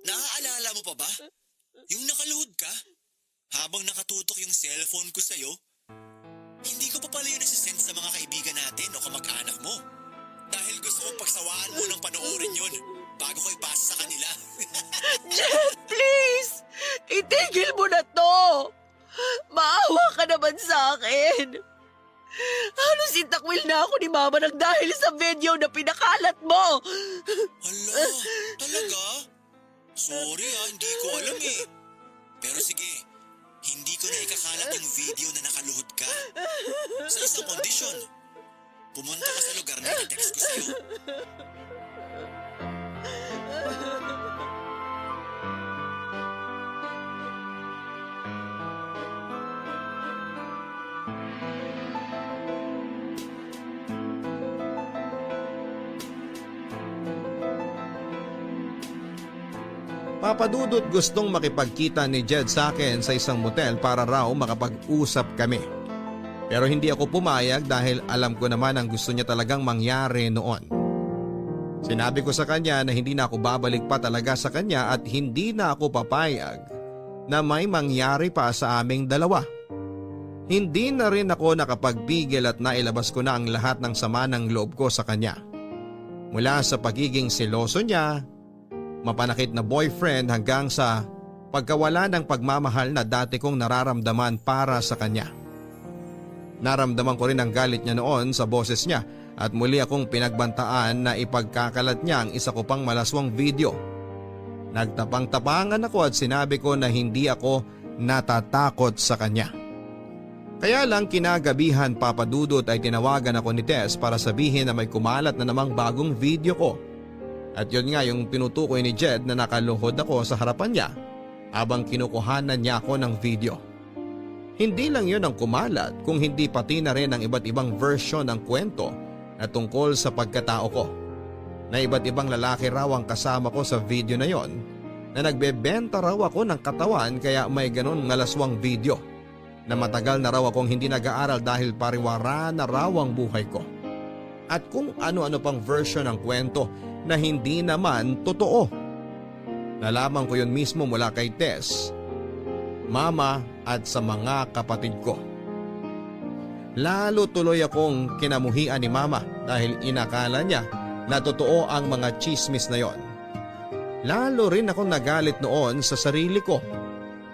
naaalala mo pa ba? Yung nakaluhod ka? Habang nakatutok yung cellphone ko sa'yo? Hindi ko pa pala yun nasisend sa mga kaibigan natin o kamag-anak mo. Dahil gusto kong pagsawaan mo ng panoorin yun bago ko ipasa sa kanila. Jed, please! Itigil mo na to! Maawa ka naman sa akin. Halos itakwil na ako ni Mama nang dahil sa video na pinakalat mo. Hala, talaga? Sorry hindi ko alam eh. Pero sige, hindi ko na ikakalat yung video na nakaluhod ka. Sa isang kondisyon, pumunta ka sa lugar na i-text ko sa'yo. Papadudot gustong makipagkita ni Jed sa akin sa isang motel para raw makapag-usap kami. Pero hindi ako pumayag dahil alam ko naman ang gusto niya talagang mangyari noon. Sinabi ko sa kanya na hindi na ako babalik pa talaga sa kanya at hindi na ako papayag na may mangyari pa sa aming dalawa. Hindi na rin ako nakapagpigil at nailabas ko na ang lahat ng sama ng loob ko sa kanya. Mula sa pagiging seloso niya, mapanakit na boyfriend hanggang sa pagkawala ng pagmamahal na dati kong nararamdaman para sa kanya. Naramdaman ko rin ang galit niya noon sa boses niya at muli akong pinagbantaan na ipagkakalat niya ang isa ko pang malaswang video. Nagtapang-tapangan ako at sinabi ko na hindi ako natatakot sa kanya. Kaya lang kinagabihan papadudot ay tinawagan ako ni Tess para sabihin na may kumalat na namang bagong video ko. At yun nga yung tinutukoy ni Jed na nakaluhod ako sa harapan niya habang kinukuhanan niya ako ng video. Hindi lang yun ang kumalat kung hindi pati na rin ang iba't ibang version ng kwento na tungkol sa pagkatao ko. Na iba't ibang lalaki raw ang kasama ko sa video na yon na nagbebenta raw ako ng katawan kaya may ganon ngalaswang video. Na matagal na raw akong hindi nag-aaral dahil pariwara na raw ang buhay ko. At kung ano-ano pang version ng kwento na hindi naman totoo. Nalaman ko yun mismo mula kay Tess, Mama at sa mga kapatid ko. Lalo tuloy akong kinamuhian ni Mama dahil inakala niya na totoo ang mga chismis na yon. Lalo rin akong nagalit noon sa sarili ko.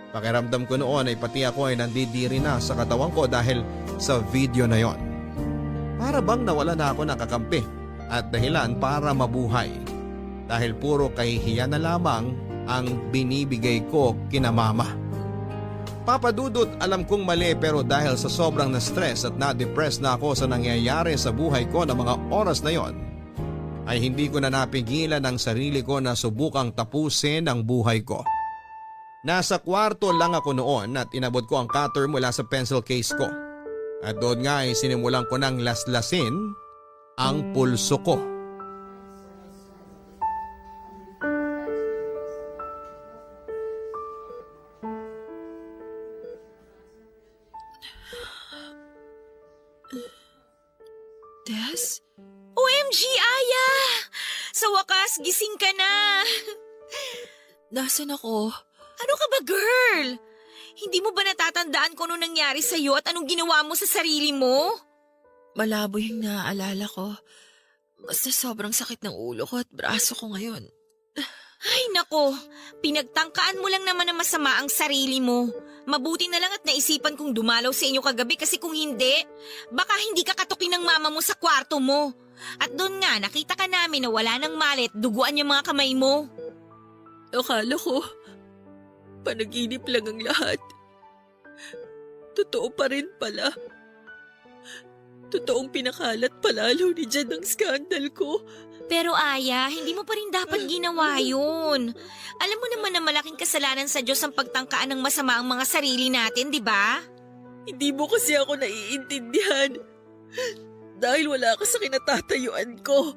Pakiramdam ko noon ay pati ako ay nandidiri na sa katawan ko dahil sa video na yon. Para bang nawala na ako ng kakampi at dahilan para mabuhay dahil puro kahihiyan na lamang ang binibigay ko kina Mama. Papadudot, alam kong mali pero dahil sa sobrang na-stress at na-depress na ako sa nangyayari sa buhay ko ng mga oras na yon, ay hindi ko na napigilan ang sarili ko na subukang tapusin ang buhay ko. Nasa kwarto lang ako noon at inabot ko ang cutter mula sa pencil case ko. At doon nga ay sinimulan ko ng laslasin ang pulso ko. Tess? OMG, Aya! Sa wakas, gising ka na. Nasaan ako? Ano ka ba, girl? Hindi mo ba natatandaan kung anong nangyari sa'yo at anong ginawa mo sa sarili mo? Malabo yung naaalala ko. Basta sobrang sakit ng ulo ko at braso ko ngayon. Ay nako, pinagtangkaan mo lang naman na masama ang sarili mo. Mabuti na lang at naisipan kong dumalaw sa inyo kagabi kasi kung hindi, baka hindi ka katukin ng mama mo sa kwarto mo. At doon nga, nakita ka namin na wala ng malit, duguan yung mga kamay mo. Akala ko, panaginip lang ang lahat. Totoo pa rin pala. Totoong pinakalat palalo ni Jed ang skandal ko. Pero Aya, hindi mo pa rin dapat ginawa yun. Alam mo naman na malaking kasalanan sa Diyos ang pagtangkaan ng masama ang mga sarili natin, di ba? Hindi mo kasi ako naiintindihan. Dahil wala ka sa kinatatayuan ko.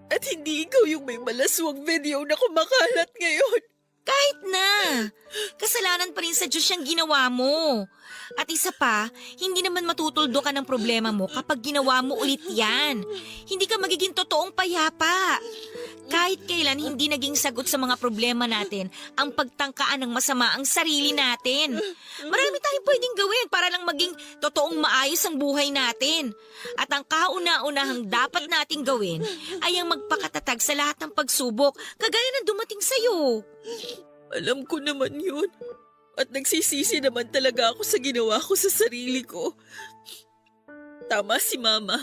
At hindi ikaw yung may malaswang video na kumakalat ngayon. Kahit na. Kasalanan pa rin sa Diyos yung ginawa mo. At isa pa, hindi naman matutuldo ka ng problema mo kapag ginawa mo ulit yan. Hindi ka magiging totoong payapa. Kahit kailan hindi naging sagot sa mga problema natin ang pagtangkaan ng masama ang sarili natin. Marami tayong pwedeng gawin para lang maging totoong maayos ang buhay natin. At ang kauna-unahang dapat nating gawin ay ang magpakatatag sa lahat ng pagsubok kagaya ng dumating sa'yo. Alam ko naman yun. At nagsisisi naman talaga ako sa ginawa ko sa sarili ko. Tama si Mama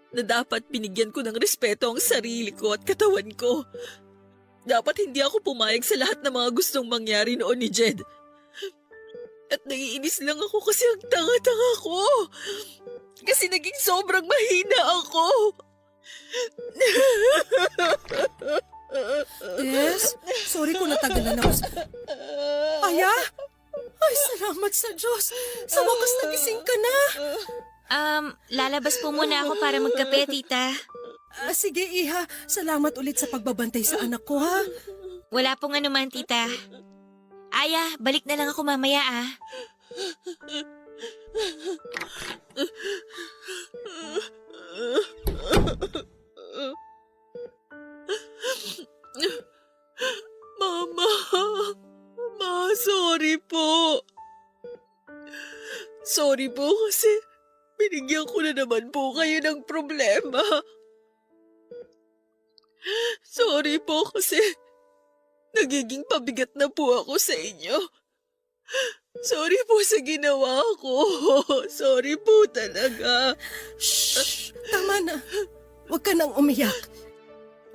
na dapat binigyan ko ng respeto ang sarili ko at katawan ko. Dapat hindi ako pumayag sa lahat ng mga gustong mangyari noon ni Jed. At naiinis lang ako kasi ang tanga-tanga ko. Kasi naging sobrang mahina ako. Yes? Sorry kung natagalan ako sa... Aya? Ay, salamat sa Diyos. Sa wakas nagising ka na. Lalabas po muna ako para magkape, tita. Sige, Iha. Salamat ulit sa pagbabantay sa anak ko, ha? Wala pong anuman, tita. Aya, balik na lang ako mamaya, ah. Mama, sorry po. Sorry po kasi binigyan ko na naman po kayo ng problema. Sorry po kasi nagiging pabigat na po ako sa inyo. Sorry po sa ginawa ko. Sorry po talaga. Shh! Tama na. Huwag ka nang umiyak.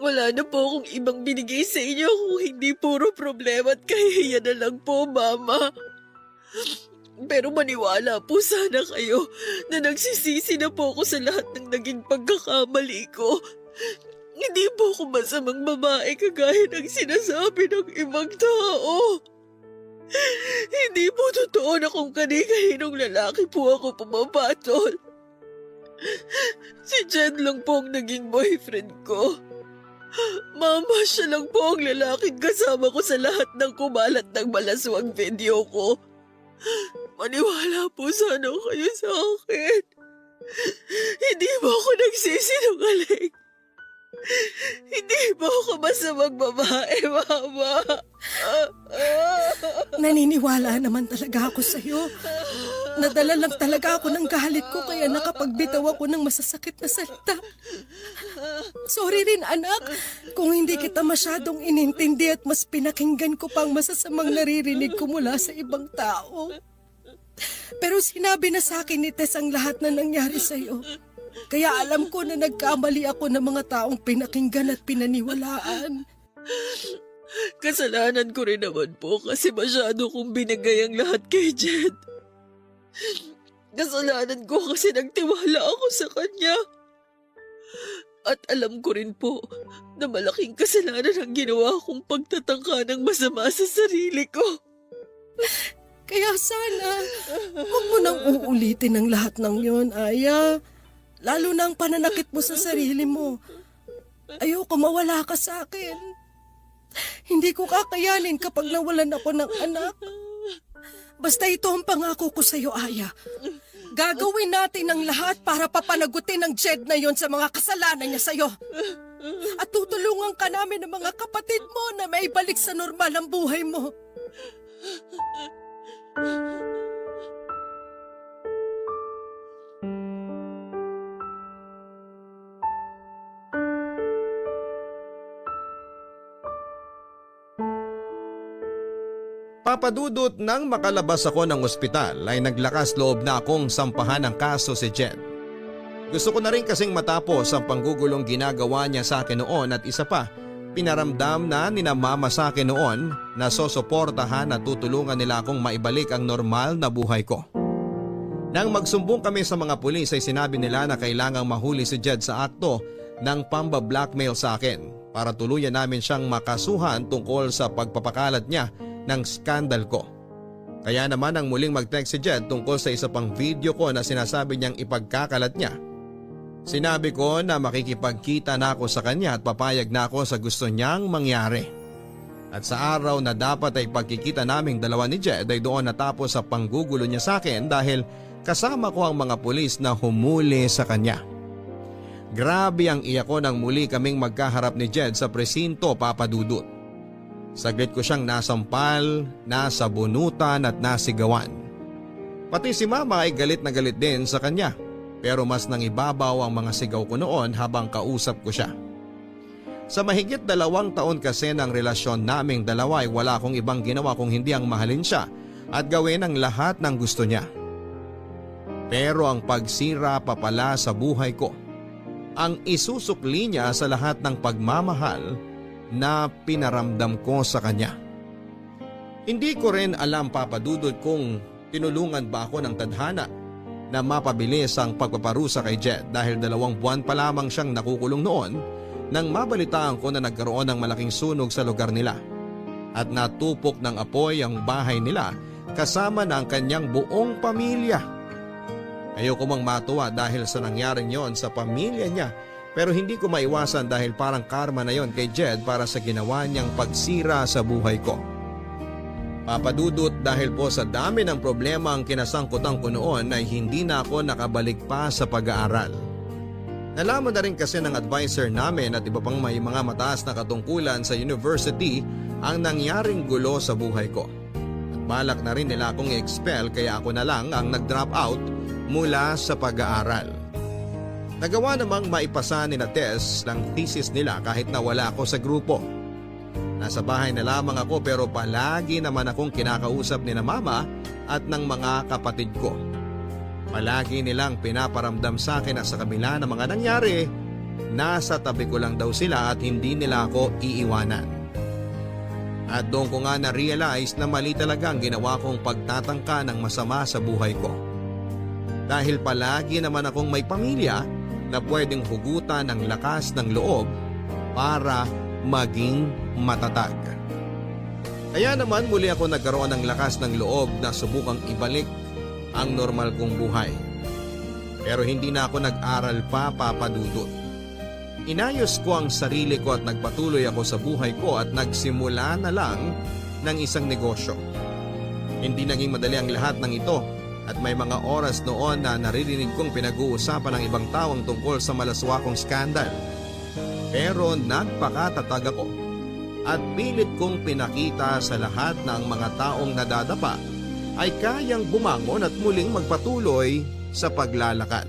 Wala na po akong ibang binigay sa inyo kung hindi puro problema at kahihiyan na lang po, Mama. Pero maniwala po sana kayo na nagsisisi na po ako sa lahat ng naging pagkakamali ko. Hindi po ako masamang babae kagaya ng sinasabi ng ibang tao. Hindi po totoo na kung kani-kaninong lalaki po ako pumapatol. Si Jed lang po ang naging boyfriend ko. Mama, siya lang po ang lalaking kasama ko sa lahat ng kumalat ng malaswang video ko. Maniwala po sana kayo sa akin. Hindi mo ako nagsisinungaling. Hindi mo ako masamang babae, Mama. Naniniwala naman talaga ako sa'yo. Nadala lang talaga ako ng galit ko kaya nakapagbitaw ako ng masasakit na salita. Sorry rin, anak, kung hindi kita masyadong inintindi at mas pinakinggan ko pang masasamang naririnig ko mula sa ibang tao. Pero sinabi na sa akin ni Tess ang lahat na nangyari sa'yo. Kaya alam ko na nagkamali ako ng mga taong pinakinggan at pinaniwalaan. Kasalanan ko rin naman po kasi masyado kong binigay ang lahat kay Jed. Kasalanan ko kasi nagtiwala ako sa kanya. At alam ko rin po na malaking kasalanan ang ginawa kong pagtatangka ng masama sa sarili ko. Kaya sana, huwag mo nang uulitin ang lahat ng yon, Aya. Lalo na ang pananakit mo sa sarili mo. Ayoko mawala ka sa akin. Hindi ko kakayanin kapag nawalan ako ng anak. Basta ito ang pangako ko sa'yo, Aya. Gagawin natin ang lahat para papanagutin ng Jed na yon sa mga kasalanan niya sa'yo. At tutulungan ka namin ng mga kapatid mo na maibalik sa normal ang buhay mo. Papadudot nang makalabas ako ng ospital ay naglakas loob na akong sampahan ng kaso si Jed. Gusto ko na rin kasing matapos ang panggugulong ginagawa niya sa akin noon at isa pa, pinaramdam na nina mama sa akin noon na sosuportahan at tutulungan nila akong maibalik ang normal na buhay ko. Nang magsumbong kami sa mga pulis ay sinabi nila na kailangang mahuli si Jed sa akto ng pamba-blackmail sa akin para tuluyan namin siyang makasuhan tungkol sa pagpapakalat niya ng skandal ko. Kaya naman ang muling mag-text si Jed tungkol sa isa pang video ko na sinasabi niyang ipagkakalat niya. Sinabi ko na makikipagkita na ako sa kanya at papayag na ako sa gusto niyang mangyari. At sa araw na dapat ay pagkikita naming dalawa ni Jed ay doon natapos sa panggugulo niya sa akin dahil kasama ko ang mga pulis na humuli sa kanya. Grabe ang iyak ko nang muli kaming magkaharap ni Jed sa presinto, Papa Dudut. Saglit ko siyang nasampal, nasabunutan at nasigawan. Pati si Mama ay galit na galit din sa kanya, pero mas nangibabaw ang mga sigaw ko noon habang kausap ko siya. Sa mahigit 2 taon kasi ng relasyon naming dalawa ay wala akong ibang ginawa kung hindi ang mahalin siya at gawin ang lahat ng gusto niya. Pero ang pagsira pa pala sa buhay ko, ang isusukli niya sa lahat ng pagmamahal na pinaramdam ko sa kanya. Hindi ko rin alam, Papa Dudut, kung tinulungan ba ako ng tadhana na mapabilis ang pagpaparusa kay Jed dahil 2 buwan pa lamang siyang nakukulong noon nang mabalitaan ko na nagkaroon ng malaking sunog sa lugar nila at natupok ng apoy ang bahay nila kasama na ang kanyang buong pamilya. Ayoko mang matuwa dahil sa nangyaring yon sa pamilya niya, pero hindi ko maiwasan dahil parang karma na yon kay Jed para sa ginawa niyang pagsira sa buhay ko. Papa Dudut, dahil po sa dami ng problema ang kinasangkutan ko noon ay hindi na ako nakabalik pa sa pag-aaral. Nalaman na rin kasi ng advisor namin at iba pang may mga mataas na katungkulan sa university ang nangyaring gulo sa buhay ko. At balak na rin nila akong i-expel kaya ako na lang ang nag-drop out mula sa pag-aaral. Nagawa namang maipasa ni na Tess ng thesis nila kahit na wala ako sa grupo. Nasa bahay na lamang ako pero palagi naman akong kinakausap ni na Mama at ng mga kapatid ko. Palagi nilang pinaparamdam sa akin na sa kabila ng mga nangyari, nasa tabi ko lang daw sila at hindi nila ako iiwanan. At doon ko nga na-realize na mali talaga ang ginawa kong pagtatangka ng masama sa buhay ko. Dahil palagi naman akong may pamilya na pwedeng hugutan ng lakas ng loob para maging matatag. Kaya naman muli ako nagkaroon ng lakas ng loob na subukang ibalik ang normal kong buhay. Pero hindi na ako nag-aral pa, Papa Dudut. Inayos ko ang sarili ko at nagpatuloy ako sa buhay ko at nagsimula na lang ng isang negosyo. Hindi naging madali ang lahat ng ito at may mga oras noon na naririnig kong pinag-uusapan ng ibang taong tungkol sa malaswakong skandal. Pero nagpakatatag ako at pilit kong pinakita sa lahat na ang mga taong nadadapa ay kayang bumangon at muling magpatuloy sa paglalakad.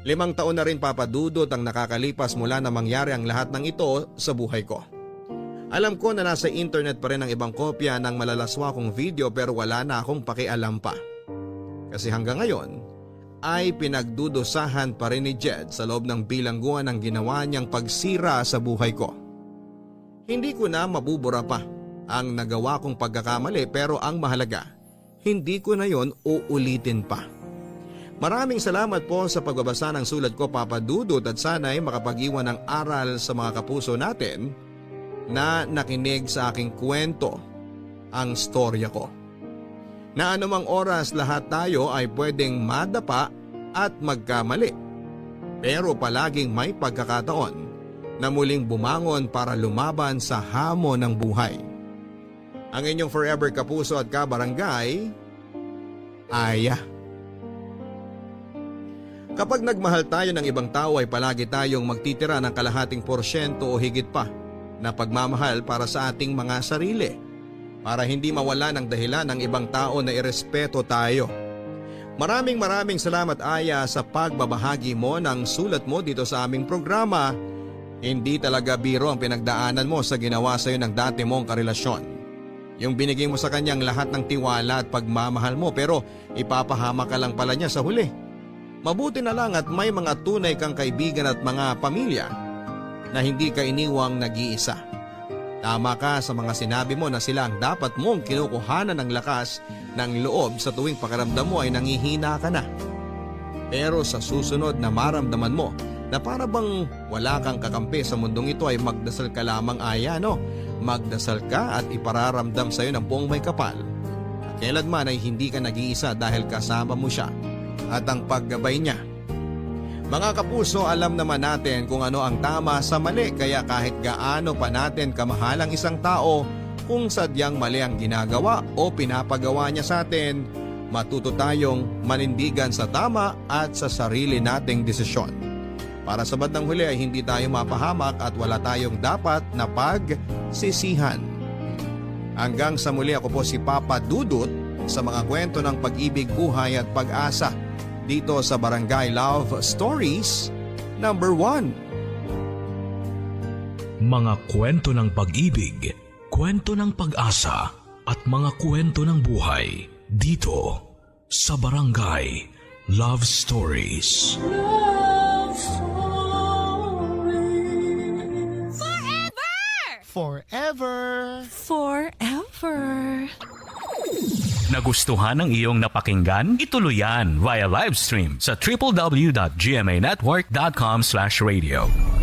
5 taon na rin, Papa Dudut, ang nakakalipas mula na mangyari ang lahat ng ito sa buhay ko. Alam ko na nasa internet pa rin ang ibang kopya ng malalaswakong video pero wala na akong pakialam pa. Kasi hanggang ngayon ay pinagdudusahan pa rin ni Jed sa loob ng bilangguan ang ginawa niyang pagsira sa buhay ko. Hindi ko na mabubura pa ang nagawa kong pagkakamali pero ang mahalaga, hindi ko na yon uulitin pa. Maraming salamat po sa pagbabasa ng sulat ko, Papa Dudut, at sana'y makapag-iwan ng aral sa mga kapuso natin na nakinig sa aking kwento, ang storya ko. Na anumang oras lahat tayo ay pwedeng madapa at magkamali. Pero palaging may pagkakataon na muling bumangon para lumaban sa hamon ng buhay. Ang inyong forever kapuso at kabarangay, Aya. Kapag nagmahal tayo ng ibang tao ay palagi tayong magtitira ng kalahating porsyento o higit pa na pagmamahal para sa ating mga sarili, para hindi mawala ng dahilan ng ibang tao na irespeto tayo. Maraming salamat, Aya, sa pagbabahagi mo ng sulat mo dito sa aming programa. Hindi talaga biro ang pinagdaanan mo sa ginawa sa iyo ng dati mong karelasyon. Yung binigay mo sa kanyang lahat ng tiwala at pagmamahal mo pero ipapahama ka lang pala niya sa huli. Mabuti na lang at may mga tunay kang kaibigan at mga pamilya na hindi ka iniwang nag-iisa. Tama ka sa mga sinabi mo na sila ang dapat mong kinukuhanan ng lakas ng loob sa tuwing pakiramdam mo ay nangihina ka na. Pero sa susunod na maramdaman mo na para bang wala kang kakampi sa mundong ito ay magdasal ka lamang, Aya, no? Magdasal ka at ipararamdam sa iyo ng buong may kapal. Kailanman ay hindi ka nag-iisa dahil kasama mo siya at ang paggabay niya. Mga kapuso, alam naman natin kung ano ang tama sa mali, kaya kahit gaano pa natin kamahal ang isang tao, kung sadyang mali ang ginagawa o pinapagawa niya sa atin, matuto tayong manindigan sa tama at sa sarili nating desisyon. Para sa bandang huli ay hindi tayo mapahamak at wala tayong dapat na pagsisihan. Hanggang sa muli, ako po si Papa Dudut sa mga kwento ng pag-ibig, buhay at pag-asa dito sa Barangay Love Stories number 1. Mga kwento ng pag-ibig, kwento ng pag-asa at mga kwento ng buhay dito sa Barangay Love Stories. Love Stories. Forever! Forever! Nagustuhan ng iyong napakinggan? Ituloy yan via live stream sa www.gmanetwork.com/radio.